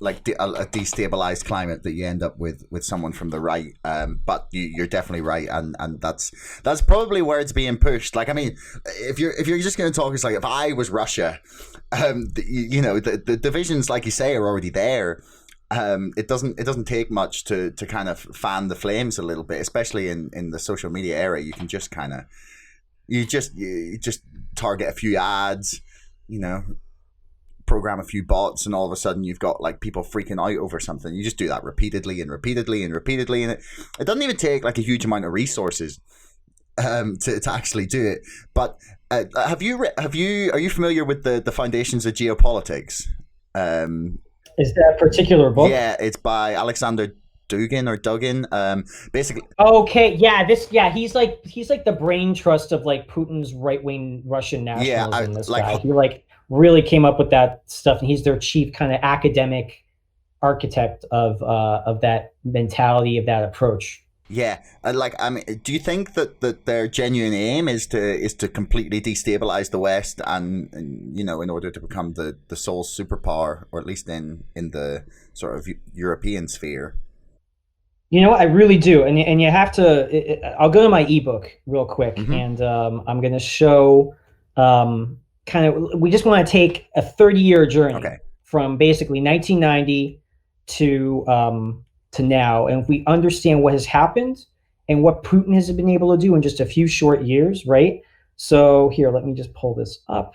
destabilized climate that you end up with someone from the right. But you're definitely right, and that's probably where it's being pushed. Like, I mean, if you're just going to talk, it's like if I was Russia, the divisions, like you say, are already there. It doesn't take much to kind of fan the flames a little bit, especially in the social media era. You can just kind of you just target a few ads, program a few bots, and all of a sudden you've got like people freaking out over something. You just do that repeatedly and repeatedly and repeatedly, and it doesn't even take like a huge amount of resources to actually do it. But are you familiar with the Foundations of Geopolitics? Is that a particular book? Yeah, it's by Alexander Dugin. Basically. Okay, he's like the brain trust of like Putin's right-wing Russian nationalism. Guy, he like really came up with that stuff, and he's their chief kind of academic architect of that mentality, of that approach. Yeah, do you think that their genuine aim is to completely destabilize the West and in order to become the sole superpower, or at least in the sort of European sphere? I really do, and you have to. I'll go to my ebook real quick, and I'm going to show kind of. We just want to take a 30-year journey from basically 1990 to now, and if we understand what has happened and what Putin has been able to do in just a few short years, right? So here, let me just pull this up.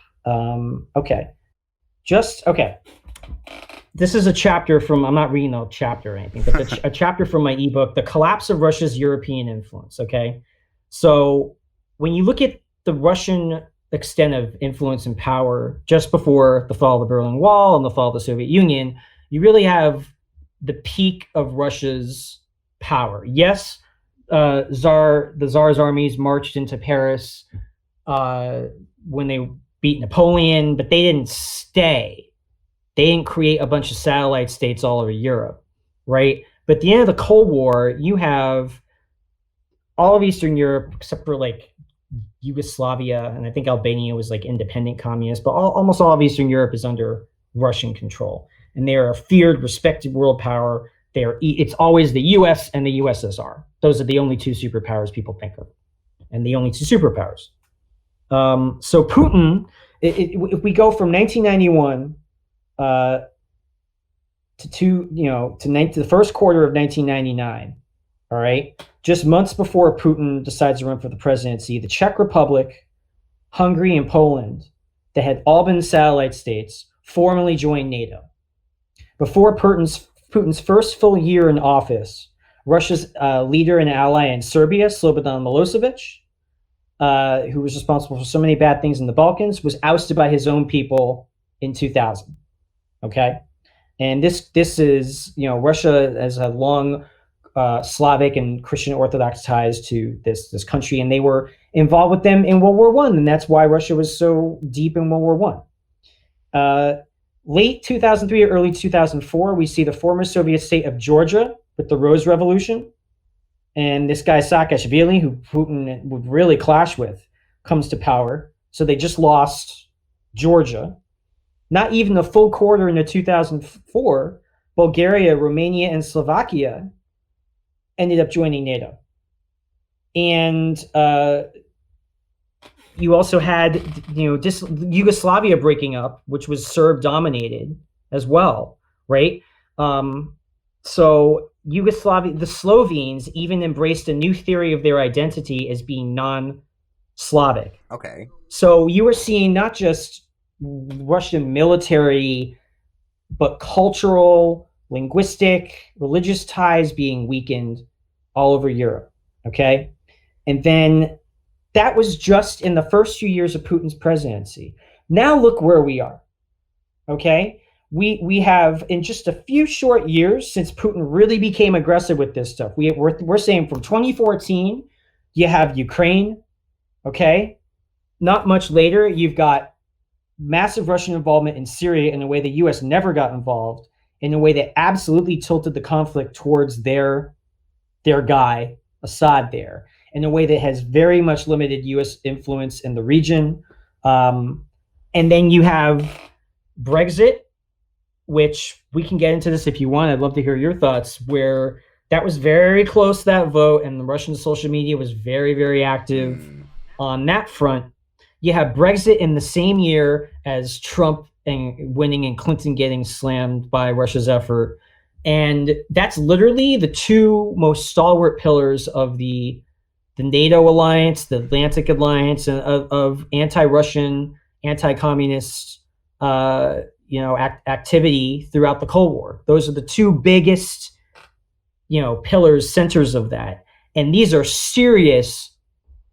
This is a chapter from, I'm not reading a chapter or anything, but a chapter from my ebook, The Collapse of Russia's European Influence, okay? So when you look at the Russian extent of influence and power just before the fall of the Berlin Wall and the fall of the Soviet Union, you really have the peak of Russia's power. Yes, the Tsar's armies marched into Paris when they beat Napoleon, but they didn't stay. They didn't create a bunch of satellite states all over Europe, right? But at the end of the Cold War, you have all of Eastern Europe, except for like Yugoslavia, and I think Albania was like independent communist, but almost all of Eastern Europe is under Russian control. And they are a feared, respected world power. It's always the US and the USSR. Those are the only two superpowers people think of, and the only two superpowers. So Putin, if we go from 1991 to the first quarter of 1999, all right, just months before Putin decides to run for the presidency, the Czech Republic, Hungary, and Poland, that had all been satellite states, formally joined NATO. Before Putin's first full year in office, Russia's leader and ally in Serbia, Slobodan Milosevic, who was responsible for so many bad things in the Balkans, was ousted by his own people in 2000. Okay, and this is, Russia has a long Slavic and Christian Orthodox ties to this country, and they were involved with them in World War I, and that's why Russia was so deep in World War I. Late 2003 or early 2004, we see the former Soviet state of Georgia with the Rose Revolution. And this guy Saakashvili, who Putin would really clash with, comes to power. So they just lost Georgia. Not even a full quarter into 2004, Bulgaria, Romania, and Slovakia ended up joining NATO. And you also had, Yugoslavia breaking up, which was Serb dominated as well, right? So Yugoslavia, the Slovenes even embraced a new theory of their identity as being non-Slavic. Okay. So you were seeing not just Russian military, but cultural, linguistic, religious ties being weakened all over Europe. Okay. And then that was just in the first few years of Putin's presidency. Now look where we are. Okay. We have, in just a few short years since Putin really became aggressive with this stuff, we're saying from 2014, you have Ukraine. Okay. Not much later, you've got massive Russian involvement in Syria in a way the US never got involved, in a way that absolutely tilted the conflict towards their guy, Assad, there, in a way that has very much limited US influence in the region. And then you have Brexit, which we can get into this if you want. I'd love to hear your thoughts, where that was very close, that vote, and the Russian social media was very, very active on that front. You have Brexit in the same year as Trump winning and Clinton getting slammed by Russia's effort. And that's literally the two most stalwart pillars of the NATO alliance, the Atlantic alliance, of anti-Russian, anti-communist activity throughout the Cold War. Those are the two biggest, pillars, centers of that. And these are serious,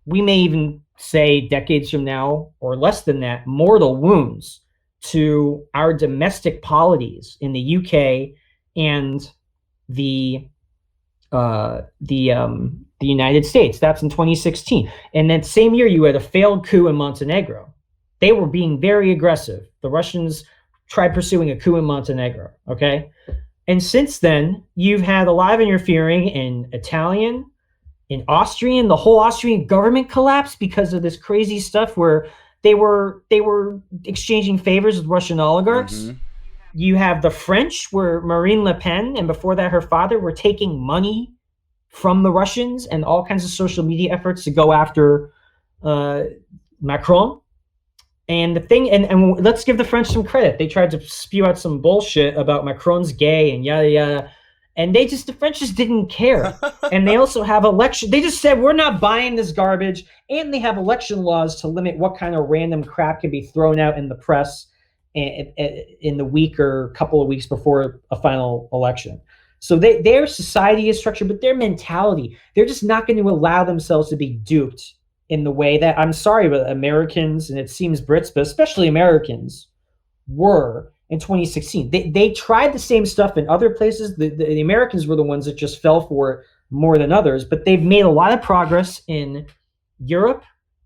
we may even say decades from now or less than that, mortal wounds to our domestic polities in the UK and the United States. That's in 2016. And that same year, you had a failed coup in Montenegro. They were being very aggressive. The Russians tried pursuing a coup in Montenegro, okay? And since then, you've had a lot of interfering in Italian, in Austrian. The whole Austrian government collapsed because of this crazy stuff where they were exchanging favors with Russian oligarchs. Mm-hmm. You have the French, where Marine Le Pen, and before that her father, were taking money from the Russians and all kinds of social media efforts to go after Macron. And the thing, and let's give the French some credit. They tried to spew out some bullshit about Macron's gay and yada yada. And the French just didn't care. And they also have election. They just said, we're not buying this garbage. And they have election laws to limit what kind of random crap can be thrown out in the press in the week or couple of weeks before a final election. So their society is structured, but their mentality, they're just not going to allow themselves to be duped in the way that, I'm sorry, but Americans, and it seems Brits, but especially Americans, were in 2016. They tried the same stuff in other places. The Americans were the ones that just fell for it more than others, but they've made a lot of progress in Europe,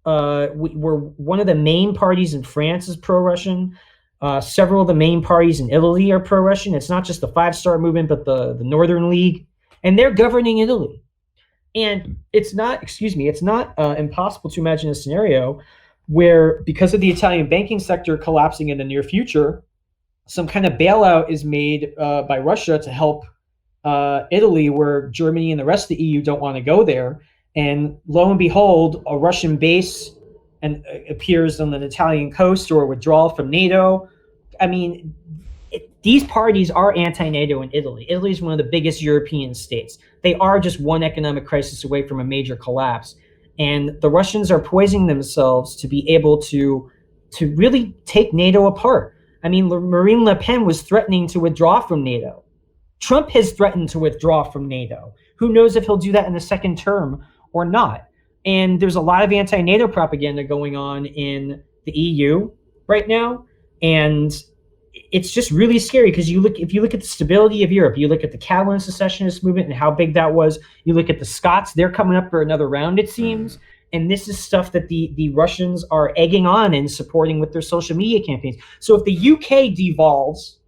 we're one of the main parties in France is pro-Russian. Several of the main parties in Italy are pro-Russian. It's not just the Five Star Movement, but the Northern League, and they're governing Italy. And it's not impossible to imagine a scenario where, because of the Italian banking sector collapsing in the near future, some kind of bailout is made by Russia to help Italy, where Germany and the rest of the EU don't want to go there. And lo and behold, a Russian base appears on the Italian coast, or withdrawal from NATO. I mean, these parties are anti-NATO in Italy. Italy is one of the biggest European states. They are just one economic crisis away from a major collapse. And the Russians are poisoning themselves to be able to really take NATO apart. I mean, Marine Le Pen was threatening to withdraw from NATO. Trump has threatened to withdraw from NATO. Who knows if he'll do that in the second term or not? And there's a lot of anti-NATO propaganda going on in the EU right now. And it's just really scary, because if you look at the stability of Europe, you look at the Catalan secessionist movement and how big that was, you look at the Scots, they're coming up for another round, it seems. And this is stuff that the Russians are egging on and supporting with their social media campaigns. So if the UK devolves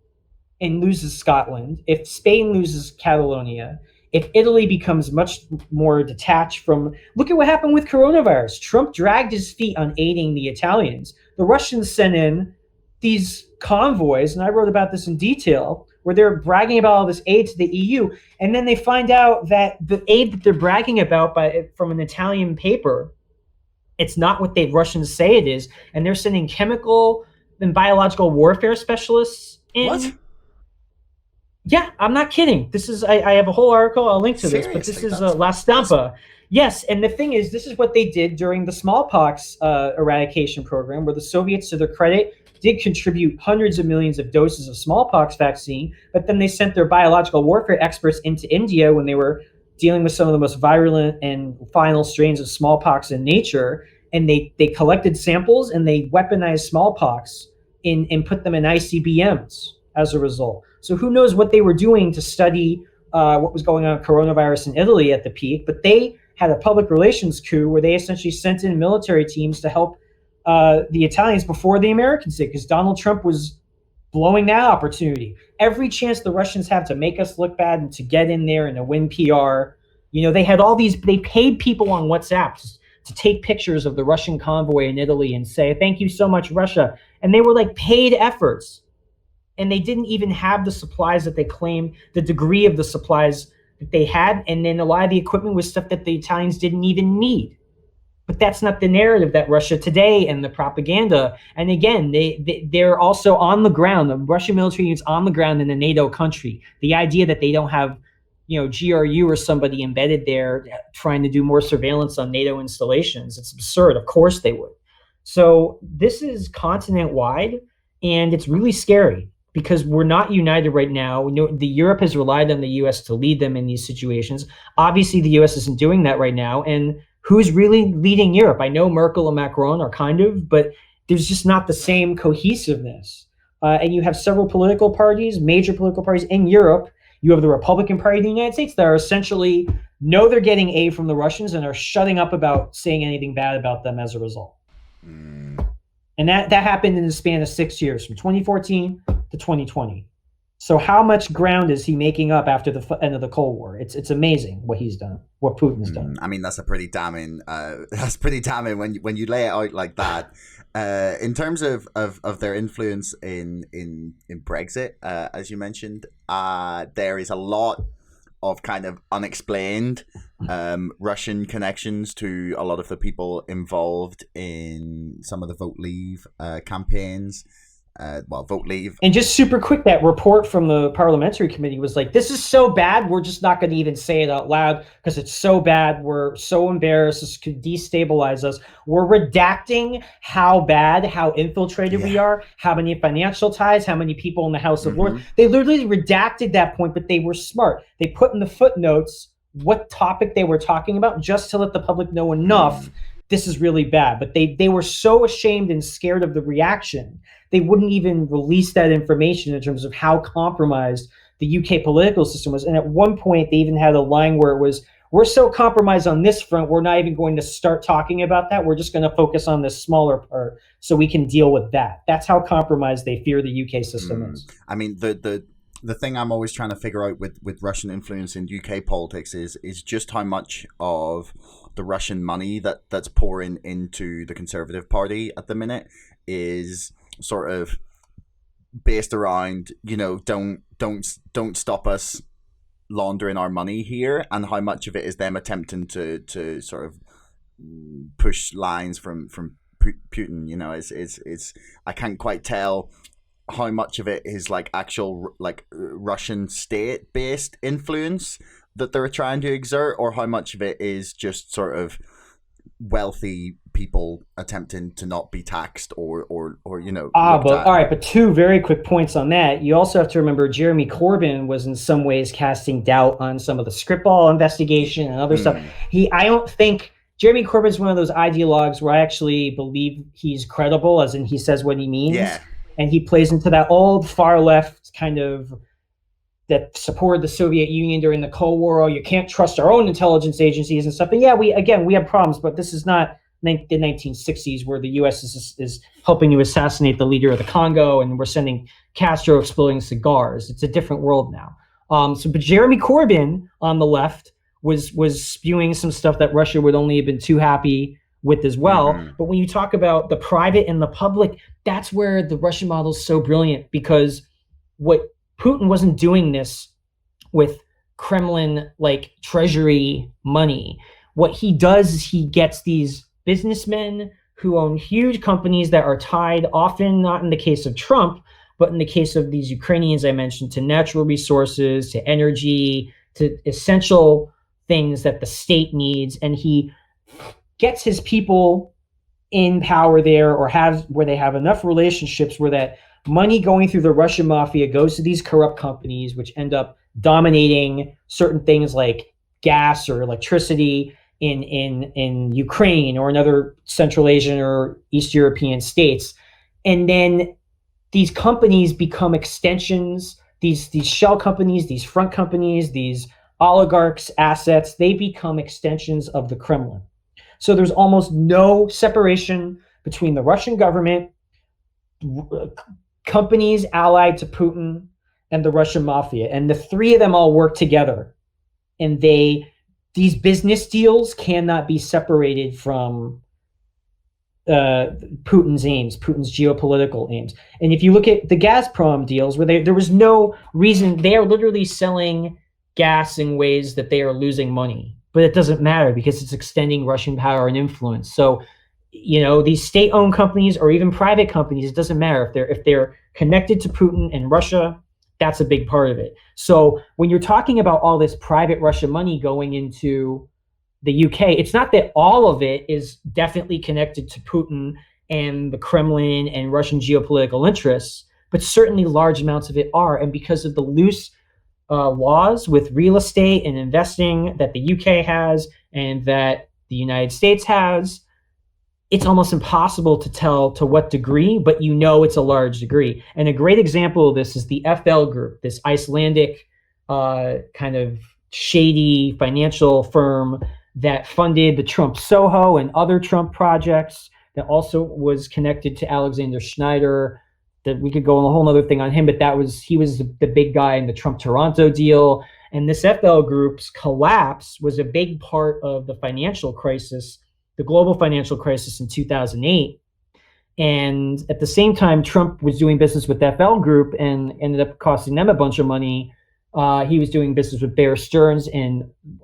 and loses Scotland, if Spain loses Catalonia, if Italy becomes much more detached from, look at what happened with coronavirus. Trump dragged his feet on aiding the Italians. The Russians sent in these convoys, and I wrote about this in detail, where they're bragging about all this aid to the EU, and then they find out that the aid that they're bragging about from an Italian paper, it's not what the Russians say it is, and they're sending chemical and biological warfare specialists in. What? Yeah, I'm not kidding. This is I have a whole article. I'll link to this, but this is La Stampa. Yes, and the thing is, this is what they did during the smallpox eradication program, where the Soviets, to their credit, did contribute hundreds of millions of doses of smallpox vaccine, but then they sent their biological warfare experts into India when they were dealing with some of the most virulent and final strains of smallpox in nature, and they collected samples and they weaponized smallpox and put them in ICBMs as a result. So who knows what they were doing to study what was going on with coronavirus in Italy at the peak, but they had a public relations coup where they essentially sent in military teams to help the Italians before the Americans did, because Donald Trump was blowing that opportunity. Every chance the Russians have to make us look bad and to get in there and to win PR, they had they paid people on WhatsApp to take pictures of the Russian convoy in Italy and say, thank you so much, Russia. And they were like paid efforts. And they didn't even have the supplies that they claimed, the degree of the supplies that they had. And then a lot of the equipment was stuff that the Italians didn't even need. But that's not the narrative that Russia today and the propaganda. And again, they're also on the ground. The Russian military is on the ground in a NATO country. The idea that they don't have, GRU or somebody embedded there trying to do more surveillance on NATO installations, it's absurd. Of course they would. So this is continent-wide, and it's really scary because we're not united right now. The Europe has relied on the U.S. to lead them in these situations. Obviously, the U.S. isn't doing that right now, and who's really leading Europe? I know Merkel and Macron are kind of, but there's just not the same cohesiveness. And you have several political parties, major political parties in Europe. You have the Republican Party of the United States that are essentially know they're getting aid from the Russians and are shutting up about saying anything bad about them as a result. And that happened in the span of 6 years, from 2014 to 2020. So how much ground is he making up after the end of the Cold War? It's amazing what he's done, what Putin's done. I mean, that's a pretty damning. That's pretty damning when you lay it out like that. In terms of their influence in Brexit, as you mentioned, there is a lot of kind of unexplained Russian connections to a lot of the people involved in some of the Vote Leave campaigns. Vote Leave. And just super quick, that report from the parliamentary committee was like, this is so bad, we're just not going to even say it out loud because it's so bad. We're so embarrassed. This could destabilize us. We're redacting how bad, how infiltrated we are, how many financial ties, how many people in the House of Lords. They literally redacted that point, but they were smart. They put in the footnotes what topic they were talking about just to let the public know enough. This is really bad. But they were so ashamed and scared of the reaction, they wouldn't even release that information in terms of how compromised the UK political system was. And at one point, they even had a line where it was, we're so compromised on this front, we're not even going to start talking about that. We're just going to focus on this smaller part so we can deal with that. That's how compromised they fear the UK system is. I mean, the thing I'm always trying to figure out with Russian influence in UK politics is just how much of the Russian money that's pouring into the Conservative Party at the minute is sort of based around, don't stop us laundering our money here, and how much of it is them attempting to sort of push lines from Putin. It's I can't quite tell how much of it is like actual like Russian state based influence that they're trying to exert, or how much of it is just sort of wealthy people attempting to not be taxed or but two very quick points on that. You also have to remember Jeremy Corbyn was in some ways casting doubt on some of the Skripal investigation and other stuff. I don't think Jeremy Corbyn's one of those ideologues where I actually believe he's credible, as in he says what he means. Yeah. And he plays into that old far left kind of that supported the Soviet Union during the Cold War. Oh, you can't trust our own intelligence agencies and stuff. And yeah, we have problems, but this is not the 1960s where the U.S. is helping to assassinate the leader of the Congo and we're sending Castro exploding cigars. It's a different world now. But Jeremy Corbyn on the left was spewing some stuff that Russia would only have been too happy with as well. Mm-hmm. But when you talk about the private and the public, that's where the Russian model is so brilliant, because what Putin wasn't doing this with Kremlin like treasury money. What he does is he gets these businessmen who own huge companies that are tied, often not in the case of Trump, but in the case of these Ukrainians I mentioned, to natural resources, to energy, to essential things that the state needs. And he gets his people in power there, or where they have enough relationships where that money going through the Russian mafia goes to these corrupt companies, which end up dominating certain things like gas or electricity in Ukraine or in other Central Asian or East European states. And then these companies become extensions, these shell companies, these front companies, these oligarchs' assets, they become extensions of the Kremlin. So there's almost no separation between the Russian government, companies allied to Putin, and the Russian mafia. And the three of them all work together. And these business deals cannot be separated from Putin's aims, Putin's geopolitical aims. And if you look at the Gazprom deals, where there was no reason, they are literally selling gas in ways that they are losing money. But it doesn't matter because it's extending Russian power and influence. So, these state-owned companies or even private companies, it doesn't matter if they're connected to Putin and Russia. That's a big part of it. So when you're talking about all this private Russian money going into the UK, it's not that all of it is definitely connected to Putin and the Kremlin and Russian geopolitical interests, but certainly large amounts of it are. And because of the loose laws with real estate and investing that the UK has and that the United States has, it's almost impossible to tell to what degree, but it's a large degree. And a great example of this is the FL Group, this Icelandic kind of shady financial firm that funded the Trump Soho and other Trump projects, that also was connected to Alexander Schneider. That we could go on a whole other thing on him, but he was the big guy in the Trump Toronto deal. And this FL Group's collapse was a big part of the financial crisis, the global financial crisis in 2008. And at the same time, Trump was doing business with FL Group and ended up costing them a bunch of money. He was doing business with Bear Stearns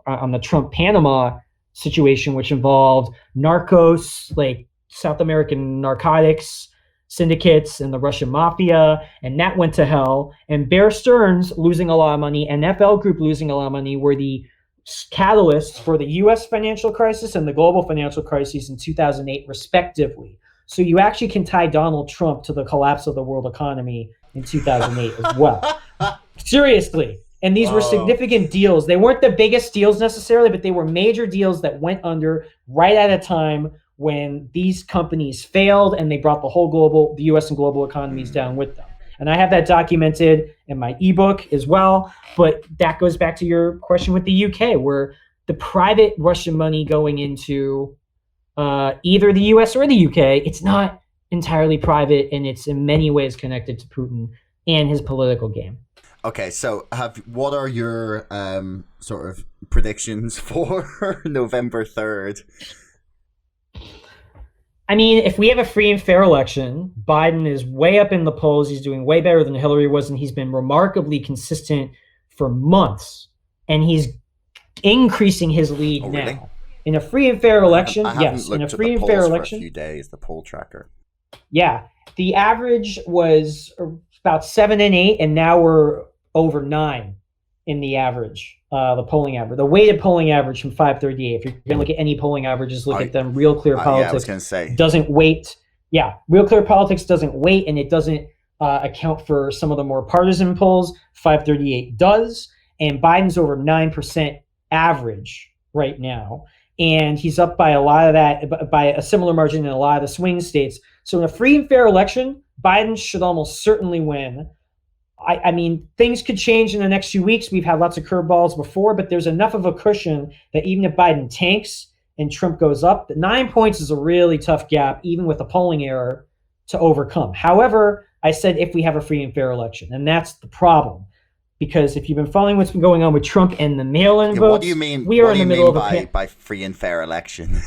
on the Trump Panama situation, which involved narcos, like South American narcotics syndicates and the Russian mafia, and that went to hell. And Bear Stearns losing a lot of money and FL Group losing a lot of money were the catalysts for the U.S. financial crisis and the global financial crisis in 2008, respectively. So you actually can tie Donald Trump to the collapse of the world economy in 2008 as well. Seriously. And these were significant deals. They weren't the biggest deals necessarily, but they were major deals that went under right at a time when these companies failed and they brought the U.S. and global economies down with them. And I have that documented in my ebook as well. But that goes back to your question with the UK, where the private Russian money going into either the US or the UK, it's not entirely private, and it's in many ways connected to Putin and his political game. Okay, so what are your sort of predictions for November 3rd? I mean, if we have a free and fair election, Biden is way up in the polls. He's doing way better than Hillary was, and he's been remarkably consistent for months. And he's increasing his lead now. Really? In a free and fair election, yes. In a free and fair election, for a few days, the poll tracker. Yeah, the average was about 7 and 8, and now we're over 9 in the average. The polling average, the weighted polling average from 538. If you're going to look at any polling averages, look at them. Real Clear Politics yeah, I was going to say. Doesn't weight. Yeah, Real Clear Politics doesn't weight, and it doesn't account for some of the more partisan polls. 538 does, and Biden's over 9% average right now, and he's up by a lot of that, by a similar margin in a lot of the swing states. So in a free and fair election, Biden should almost certainly win. I mean, things could change in the next few weeks. We've had lots of curveballs before, but there's enough of a cushion that even if Biden tanks and Trump goes up, the 9 points is a really tough gap, even with a polling error, to overcome. However, I said if we have a free and fair election, and that's the problem. Because if you've been following what's been going on with Trump and the mail-in votes, what do you mean? We are in the middle of by free and fair election.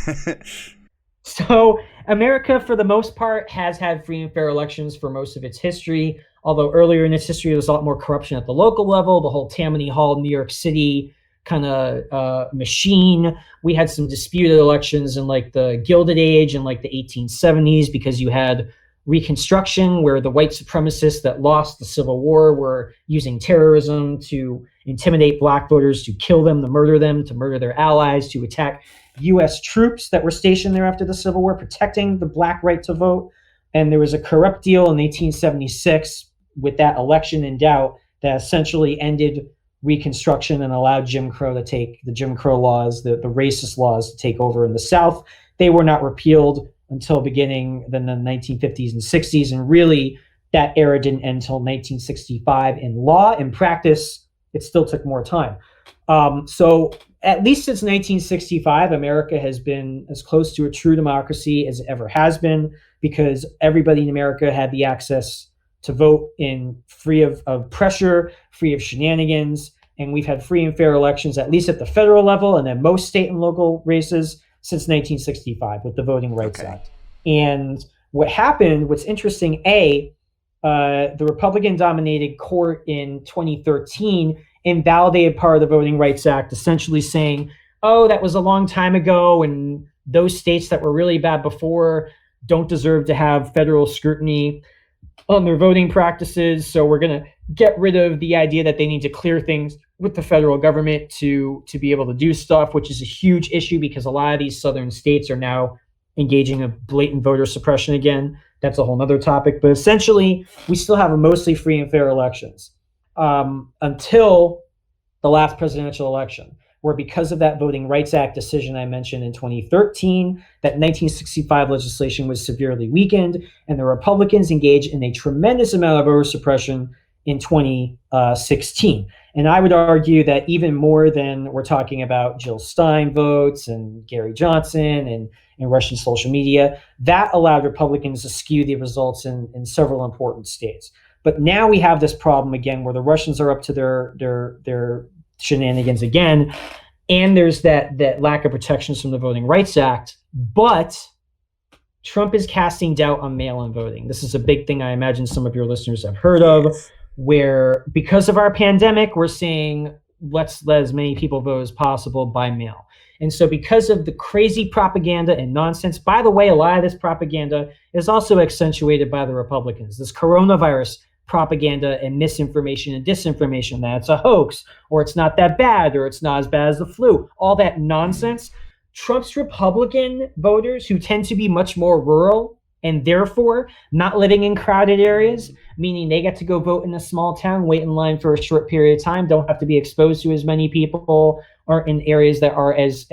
So America, for the most part, has had free and fair elections for most of its history. Although earlier in its history, there was a lot more corruption at the local level, the whole Tammany Hall, New York City kind of machine. We had some disputed elections in like the Gilded Age in like the 1870s, because you had Reconstruction, where the white supremacists that lost the Civil War were using terrorism to intimidate black voters, to kill them, to murder their allies, to attack U.S. troops that were stationed there after the Civil War, protecting the black right to vote. And there was a corrupt deal in 1876 with that election in doubt that essentially ended Reconstruction and allowed Jim Crow to take the Jim Crow laws, the racist laws, to take over in the South. They were not repealed until beginning in the 1950s and 60s. And really, that era didn't end until 1965 in law. In practice, it still took more time. So at least since 1965, America has been as close to a true democracy as it ever has been, because everybody in America had the access to vote in free of pressure, free of shenanigans. And we've had free and fair elections, at least at the federal level, and then most state and local races since 1965 with the Voting Rights Act. And what happened, what's interesting, the Republican-dominated court in 2013 invalidated part of the Voting Rights Act, essentially saying, oh, that was a long time ago, and those states that were really bad before don't deserve to have federal scrutiny on their voting practices. So we're going to get rid of the idea that they need to clear things with the federal government to be able to do stuff, which is a huge issue because a lot of these southern states are now engaging in blatant voter suppression again. That's a whole nother topic. But essentially, we still have a mostly free and fair elections until the last presidential election, where because of that Voting Rights Act decision I mentioned in 2013, that 1965 legislation was severely weakened, and the Republicans engaged in a tremendous amount of voter suppression in 2016. And I would argue that even more than we're talking about Jill Stein votes and Gary Johnson and Russian social media, that allowed Republicans to skew the results in several important states. But now we have this problem again where the Russians are up to their shenanigans again, and there's that lack of protections from the Voting Rights Act. But Trump is casting doubt on mail-in voting. This is a big thing I imagine some of your listeners have heard of, where because of our pandemic, we're saying let's let as many people vote as possible by mail. And so because of the crazy propaganda and nonsense, by the way, a lot of this propaganda is also accentuated by the Republicans. This coronavirus propaganda and misinformation and disinformation that it's a hoax, or it's not that bad, or it's not as bad as the flu, all that nonsense. Trump's Republican voters, who tend to be much more rural and therefore not living in crowded areas, meaning they get to go vote in a small town, wait in line for a short period of time, don't have to be exposed to as many people, or in areas that are as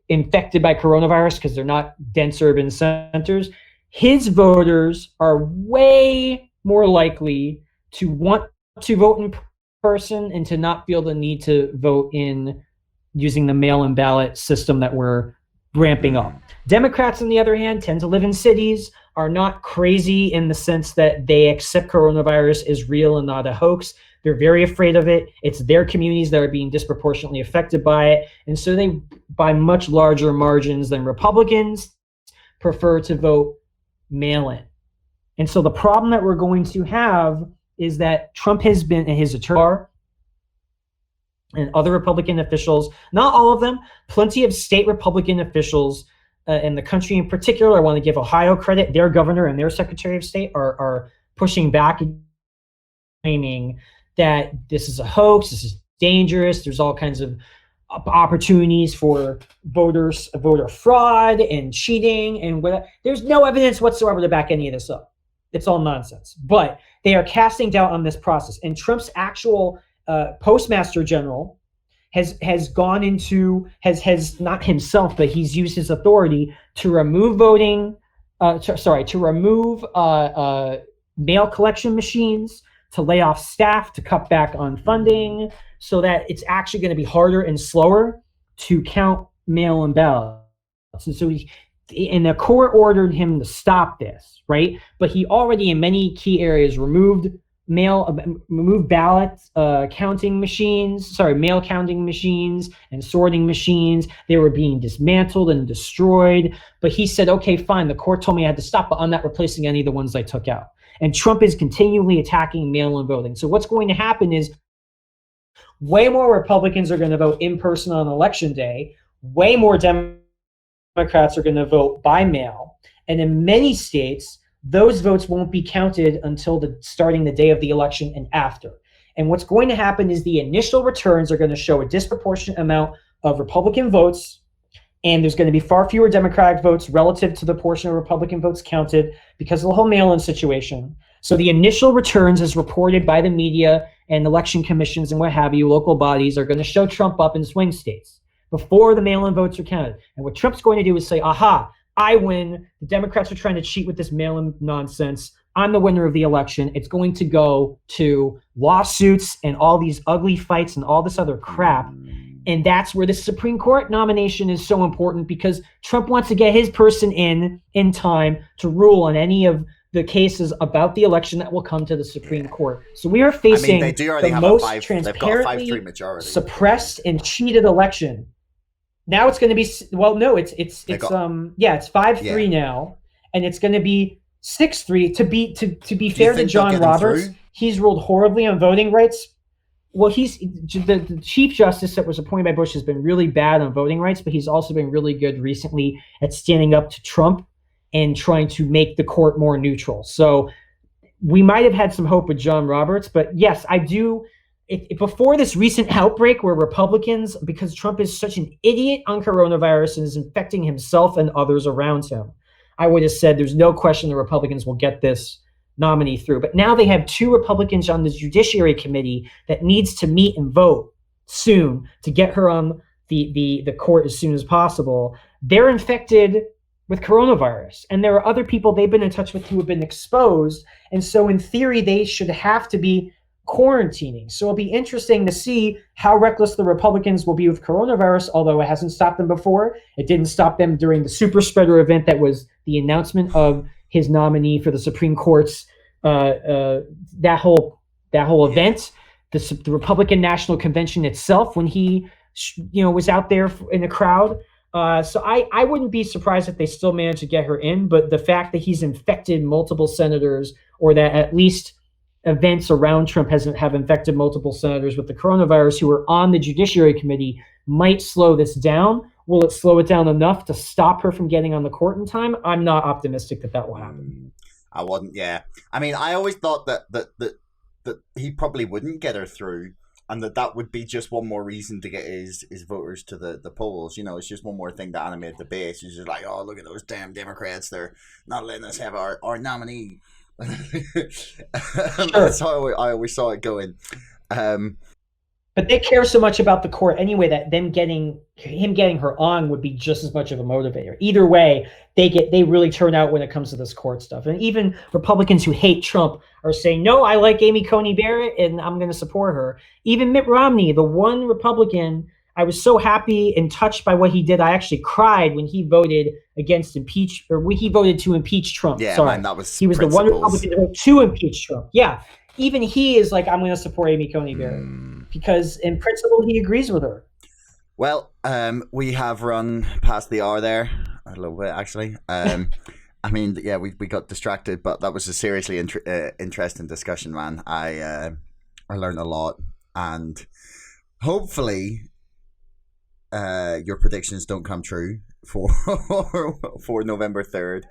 infected by coronavirus because they're not dense urban centers. His voters are way more likely to want to vote in person and to not feel the need to vote in using the mail-in ballot system that we're ramping up. Democrats, on the other hand, tend to live in cities, are not crazy in the sense that they accept coronavirus is real and not a hoax. They're very afraid of it. It's their communities that are being disproportionately affected by it. And so they, by much larger margins than Republicans, prefer to vote mail-in. And so the problem that we're going to have is that Trump has been, and his attorney and other Republican officials, not all of them, plenty of state Republican officials in the country in particular. I want to give Ohio credit. Their governor and their secretary of state are pushing back and claiming that this is a hoax, this is dangerous, there's all kinds of opportunities for voter fraud and cheating and whatever. There's no evidence whatsoever to back any of this up. It's all nonsense. But they are casting doubt on this process. And Trump's actual postmaster general has gone into, has not himself, but he's used his authority to remove to remove mail collection machines, to lay off staff, to cut back on funding, so that it's actually going to be harder and slower to count mail-in ballots. And so and the court ordered him to stop this, right? But he already, in many key areas, removed ballot counting machines, mail counting machines and sorting machines. They were being dismantled and destroyed. But he said, okay, fine, the court told me I had to stop, but I'm not replacing any of the ones I took out. And Trump is continually attacking mail-in voting. So what's going to happen is way more Republicans are going to vote in person on election day. Way more Democrats are going to vote by mail. And in many states, those votes won't be counted until starting the day of the election and after. And what's going to happen is the initial returns are going to show a disproportionate amount of Republican votes, and there's going to be far fewer Democratic votes relative to the portion of Republican votes counted because of the whole mail-in situation. So the initial returns, as reported by the media and election commissions and what have you, local bodies, are going to show Trump up in swing states before the mail-in votes are counted. And what Trump's going to do is say, aha, I win. The Democrats are trying to cheat with this mail-in nonsense. I'm the winner of the election. It's going to go to lawsuits and all these ugly fights and all this other crap. And that's where the Supreme Court nomination is so important, because Trump wants to get his person in time to rule on any of the cases about the election that will come to the Supreme Court. So we are facing the most transparently suppressed and cheated election. Now it's going to be, well, no, it's 5-3 now, and it's going to be 6-3. To be fair to John Roberts, he's ruled horribly on voting rights. Well, the Chief Justice that was appointed by Bush has been really bad on voting rights, but he's also been really good recently at standing up to Trump and trying to make the court more neutral. So we might have had some hope with John Roberts, but yes, I do. Before this recent outbreak where Republicans, because Trump is such an idiot on coronavirus and is infecting himself and others around him, I would have said there's no question the Republicans will get this nominee through. But now they have two Republicans on the Judiciary Committee that needs to meet and vote soon to get her on the court as soon as possible. They're infected with coronavirus, and there are other people they've been in touch with who have been exposed. And so in theory, they should have to be quarantining. So it'll be interesting to see how reckless the Republicans will be with coronavirus, although it hasn't stopped them before. It didn't stop them during the super spreader event that was the announcement of his nominee for the Supreme Court's that whole event, the Republican National Convention itself, when he was out there in the crowd. So I wouldn't be surprised if they still manage to get her in, but the fact that he's infected multiple senators, or that at least events around Trump have infected multiple senators with the coronavirus who are on the Judiciary Committee, might slow this down. Will it slow it down enough to stop her from getting on the court in time? I'm not optimistic that will happen. I wouldn't, yeah. I mean, I always thought that he probably wouldn't get her through, and that would be just one more reason to get his voters to the polls. It's just one more thing to animate the base. It's just like, oh, look at those damn Democrats. They're not letting us have our nominee. That's how I always saw it going. But they care so much about the court anyway that him getting her on would be just as much of a motivator. Either way, they really turn out when it comes to this court stuff. And even Republicans who hate Trump are saying, no, I like Amy Coney Barrett and I'm going to support her. Even Mitt Romney, the one Republican, I was so happy and touched by what he did. I actually cried when he voted against when he voted to impeach Trump. Yeah, Sorry. man, that was he was principles. the one Republican to vote to impeach Trump. Yeah. Even he is like, I'm going to support Amy Coney Barrett because in principle, he agrees with her. Well, we have run past the hour there a little bit, actually. I mean, yeah, we got distracted, but that was a seriously interesting discussion, man. I learned a lot, and hopefully your predictions don't come true for November 3rd.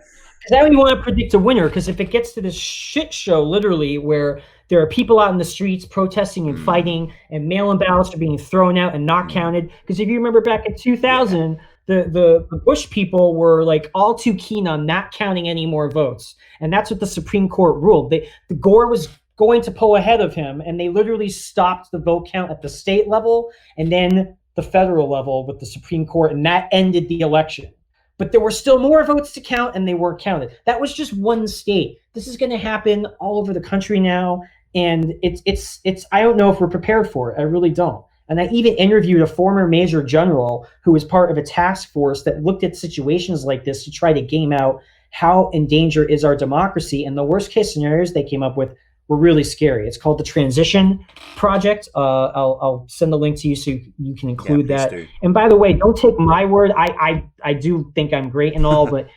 Because I don't even want to predict a winner, because if it gets to this shit show, literally, where there are people out in the streets protesting and fighting, and mail-in ballots are being thrown out and not counted. Because if you remember back in 2000, the Bush people were like all too keen on not counting any more votes. And that's what the Supreme Court ruled. The Gore was going to pull ahead of him, and they literally stopped the vote count at the state level and then the federal level with the Supreme Court, and that ended the election. But there were still more votes to count, and they weren't counted. That was just one state. This is going to happen all over the country now, and it's. I don't know if we're prepared for it. I really don't. And I even interviewed a former major general who was part of a task force that looked at situations like this to try to game out how in danger is our democracy. And the worst case scenarios they came up with were really scary. It's called the Transition Project. I'll send the link to you so you can include that. Do. And by the way, don't take my word. I do think I'm great and all, but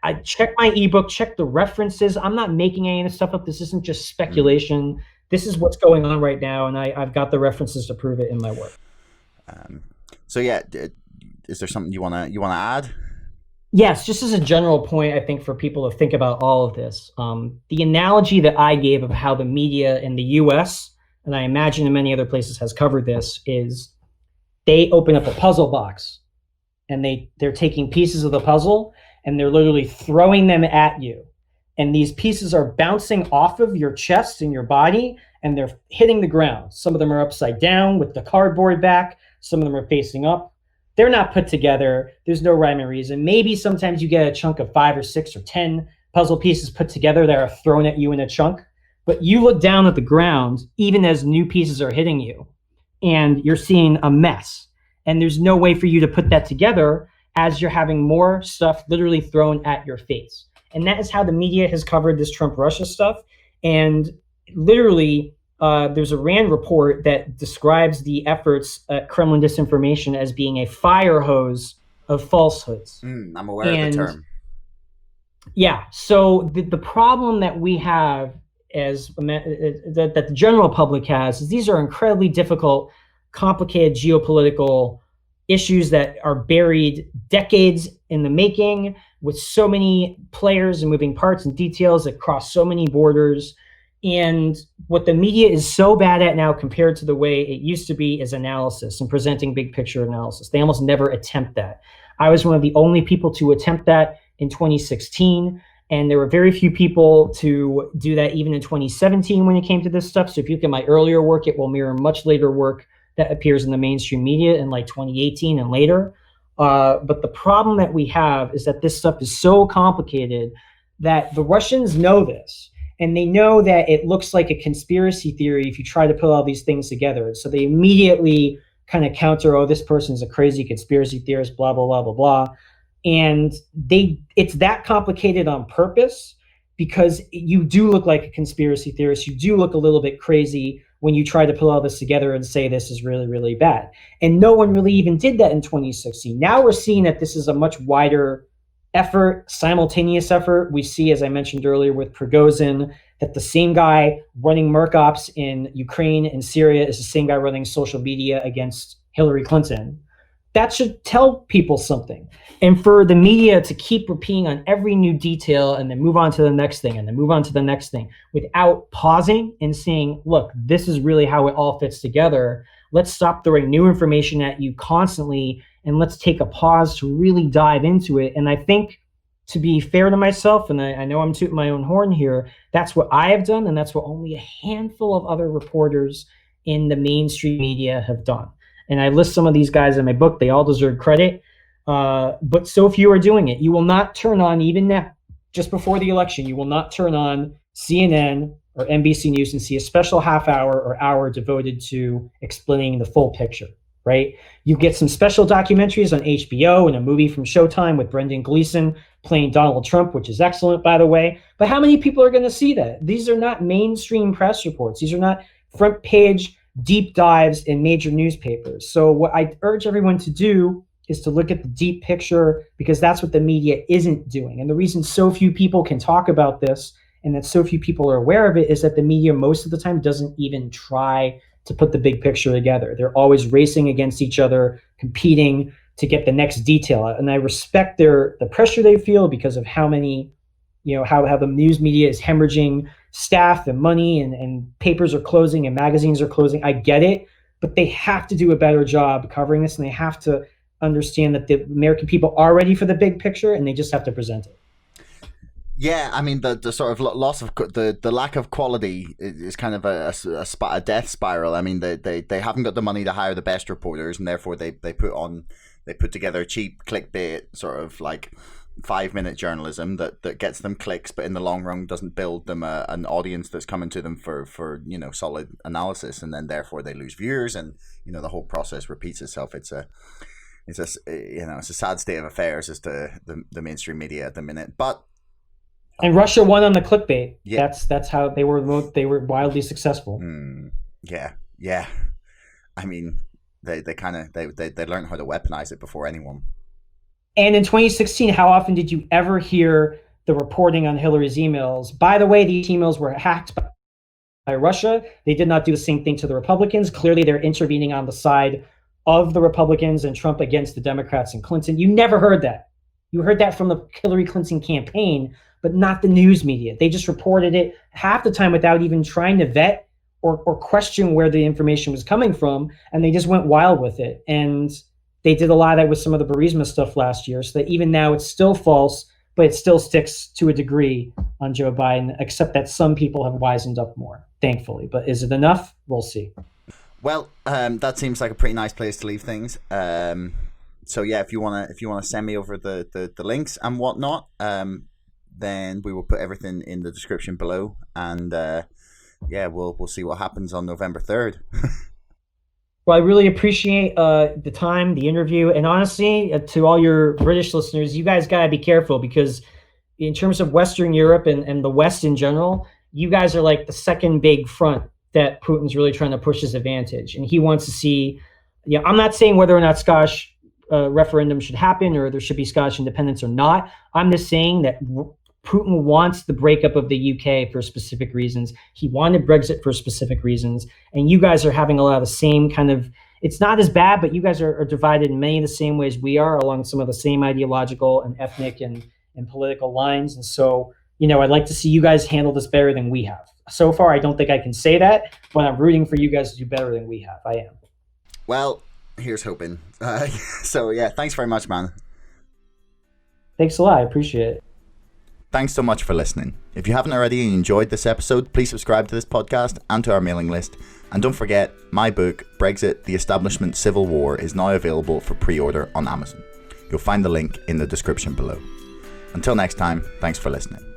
I check my ebook, check the references. I'm not making any of this stuff up. This isn't just speculation. This is what's going on right now, and I've got the references to prove it in my work. So yeah, is there something you wanna add? Yes, just as a general point, I think for people to think about all of this, the analogy that I gave of how the media in the U.S., and I imagine in many other places has covered this, is they open up a puzzle box, and they're taking pieces of the puzzle, and they're literally throwing them at you. And these pieces are bouncing off of your chest and your body, and they're hitting the ground. Some of them are upside down with the cardboard back. Some of them are facing up. They're not put together. There's no rhyme or reason. Maybe sometimes you get a chunk of 5 or 6 or 10 puzzle pieces put together that are thrown at you in a chunk. But you look down at the ground, even as new pieces are hitting you, and you're seeing a mess. And there's no way for you to put that together as you're having more stuff literally thrown at your face. And that is how the media has covered this Trump-Russia stuff. And literally, there's a RAND report that describes the efforts at Kremlin disinformation as being a fire hose of falsehoods. I'm aware of the term. Yeah. So the problem that we have that the general public has is these are incredibly difficult, complicated geopolitical issues that are buried decades in the making, with so many players and moving parts and details that cross so many borders. And what the media is so bad at now compared to the way it used to be is analysis and presenting big picture analysis. They almost never attempt that. I was one of the only people to attempt that in 2016. And there were very few people to do that even in 2017 when it came to this stuff. So if you look at my earlier work, it will mirror much later work that appears in the mainstream media in like 2018 and later. But the problem that we have is that this stuff is so complicated that the Russians know this, and they know that it looks like a conspiracy theory if you try to put all these things together. So they immediately kind of counter, oh, this person's a crazy conspiracy theorist, blah, blah, blah, blah, blah. And it's that complicated on purpose because you do look like a conspiracy theorist. You do look a little bit crazy when you try to put all this together and say this is really, really bad. And no one really even did that in 2016. Now we're seeing that this is a much wider effort, simultaneous effort. We see, as I mentioned earlier with Prigozhin, that the same guy running Merc Ops in Ukraine and Syria is the same guy running social media against Hillary Clinton. That should tell people something. And for the media to keep repeating on every new detail and then move on to the next thing and then move on to the next thing without pausing and saying, look, this is really how it all fits together. Let's stop throwing new information at you constantly and let's take a pause to really dive into it. And I think, to be fair to myself, and I know I'm tooting my own horn here, that's what I have done, and that's what only a handful of other reporters in the mainstream media have done. And I list some of these guys in my book. They all deserve credit. But so few are doing it. You will not turn on, even now, just before the election, you will not turn on CNN or NBC News and see a special half hour or hour devoted to explaining the full picture. right? You get some special documentaries on HBO and a movie from Showtime with Brendan Gleeson playing Donald Trump, which is excellent, by the way. But how many people are going to see that? These are not mainstream press reports. These are not front page deep dives in major newspapers. So what I urge everyone to do is to look at the deep picture, because that's what the media isn't doing. And the reason so few people can talk about this and that so few people are aware of it is that the media most of the time doesn't even try to put the big picture together. They're always racing against each other, competing to get the next detail. And I respect the pressure they feel because of how many, how the news media is hemorrhaging staff and money, and papers are closing and magazines are closing. I get it, but they have to do a better job covering this, and they have to understand that the American people are ready for the big picture, and they just have to present it. Yeah, I mean, the sort of loss of the lack of quality is kind of a death spiral. I mean, they haven't got the money to hire the best reporters, and therefore they put together cheap clickbait sort of like 5-minute journalism that gets them clicks, but in the long run doesn't build them an audience that's coming to them for solid analysis, and then therefore they lose viewers, and the whole process repeats itself. It's a sad state of affairs as to the mainstream media at the minute, but. And Russia won on the clickbait. Yeah. That's how they were wildly successful. Yeah. I mean, they learned how to weaponize it before anyone. And in 2016, how often did you ever hear the reporting on Hillary's emails? By the way, these emails were hacked by Russia. They did not do the same thing to the Republicans. Clearly, they're intervening on the side of the Republicans and Trump against the Democrats and Clinton. You never heard that. You heard that from the Hillary Clinton campaign, but not the news media. They just reported it half the time without even trying to vet or question where the information was coming from, and they just went wild with it. And they did a lot of that with some of the Burisma stuff last year, so that even now it's still false, but it still sticks to a degree on Joe Biden, except that some people have wisened up more, thankfully. But is it enough? We'll see. Well, that seems like a pretty nice place to leave things. So yeah, if you wanna send me over the links and whatnot, then we will put everything in the description below, and we'll see what happens on November 3rd. Well, I really appreciate the time, the interview, and honestly, to all your British listeners, you guys gotta be careful, because in terms of Western Europe and the West in general, you guys are like the second big front that Putin's really trying to push his advantage, and he wants to see. I'm not saying whether or not Scottish referendum should happen or there should be Scottish independence or not. I'm just saying that Putin wants the breakup of the UK for specific reasons. He wanted Brexit for specific reasons. And you guys are having a lot of the same kind of, it's not as bad, but you guys are divided in many of the same ways we are, along some of the same ideological and ethnic and political lines. And so, I'd like to see you guys handle this better than we have. So far, I don't think I can say that, but I'm rooting for you guys to do better than we have. I am. Well, here's hoping. So yeah, thanks very much, man. Thanks a lot. I appreciate it. Thanks so much for listening. If you haven't already and you enjoyed this episode, please subscribe to this podcast and to our mailing list. And don't forget, my book, Brexit, the Establishment Civil War, is now available for pre-order on Amazon. You'll find the link in the description below. Until next time, thanks for listening.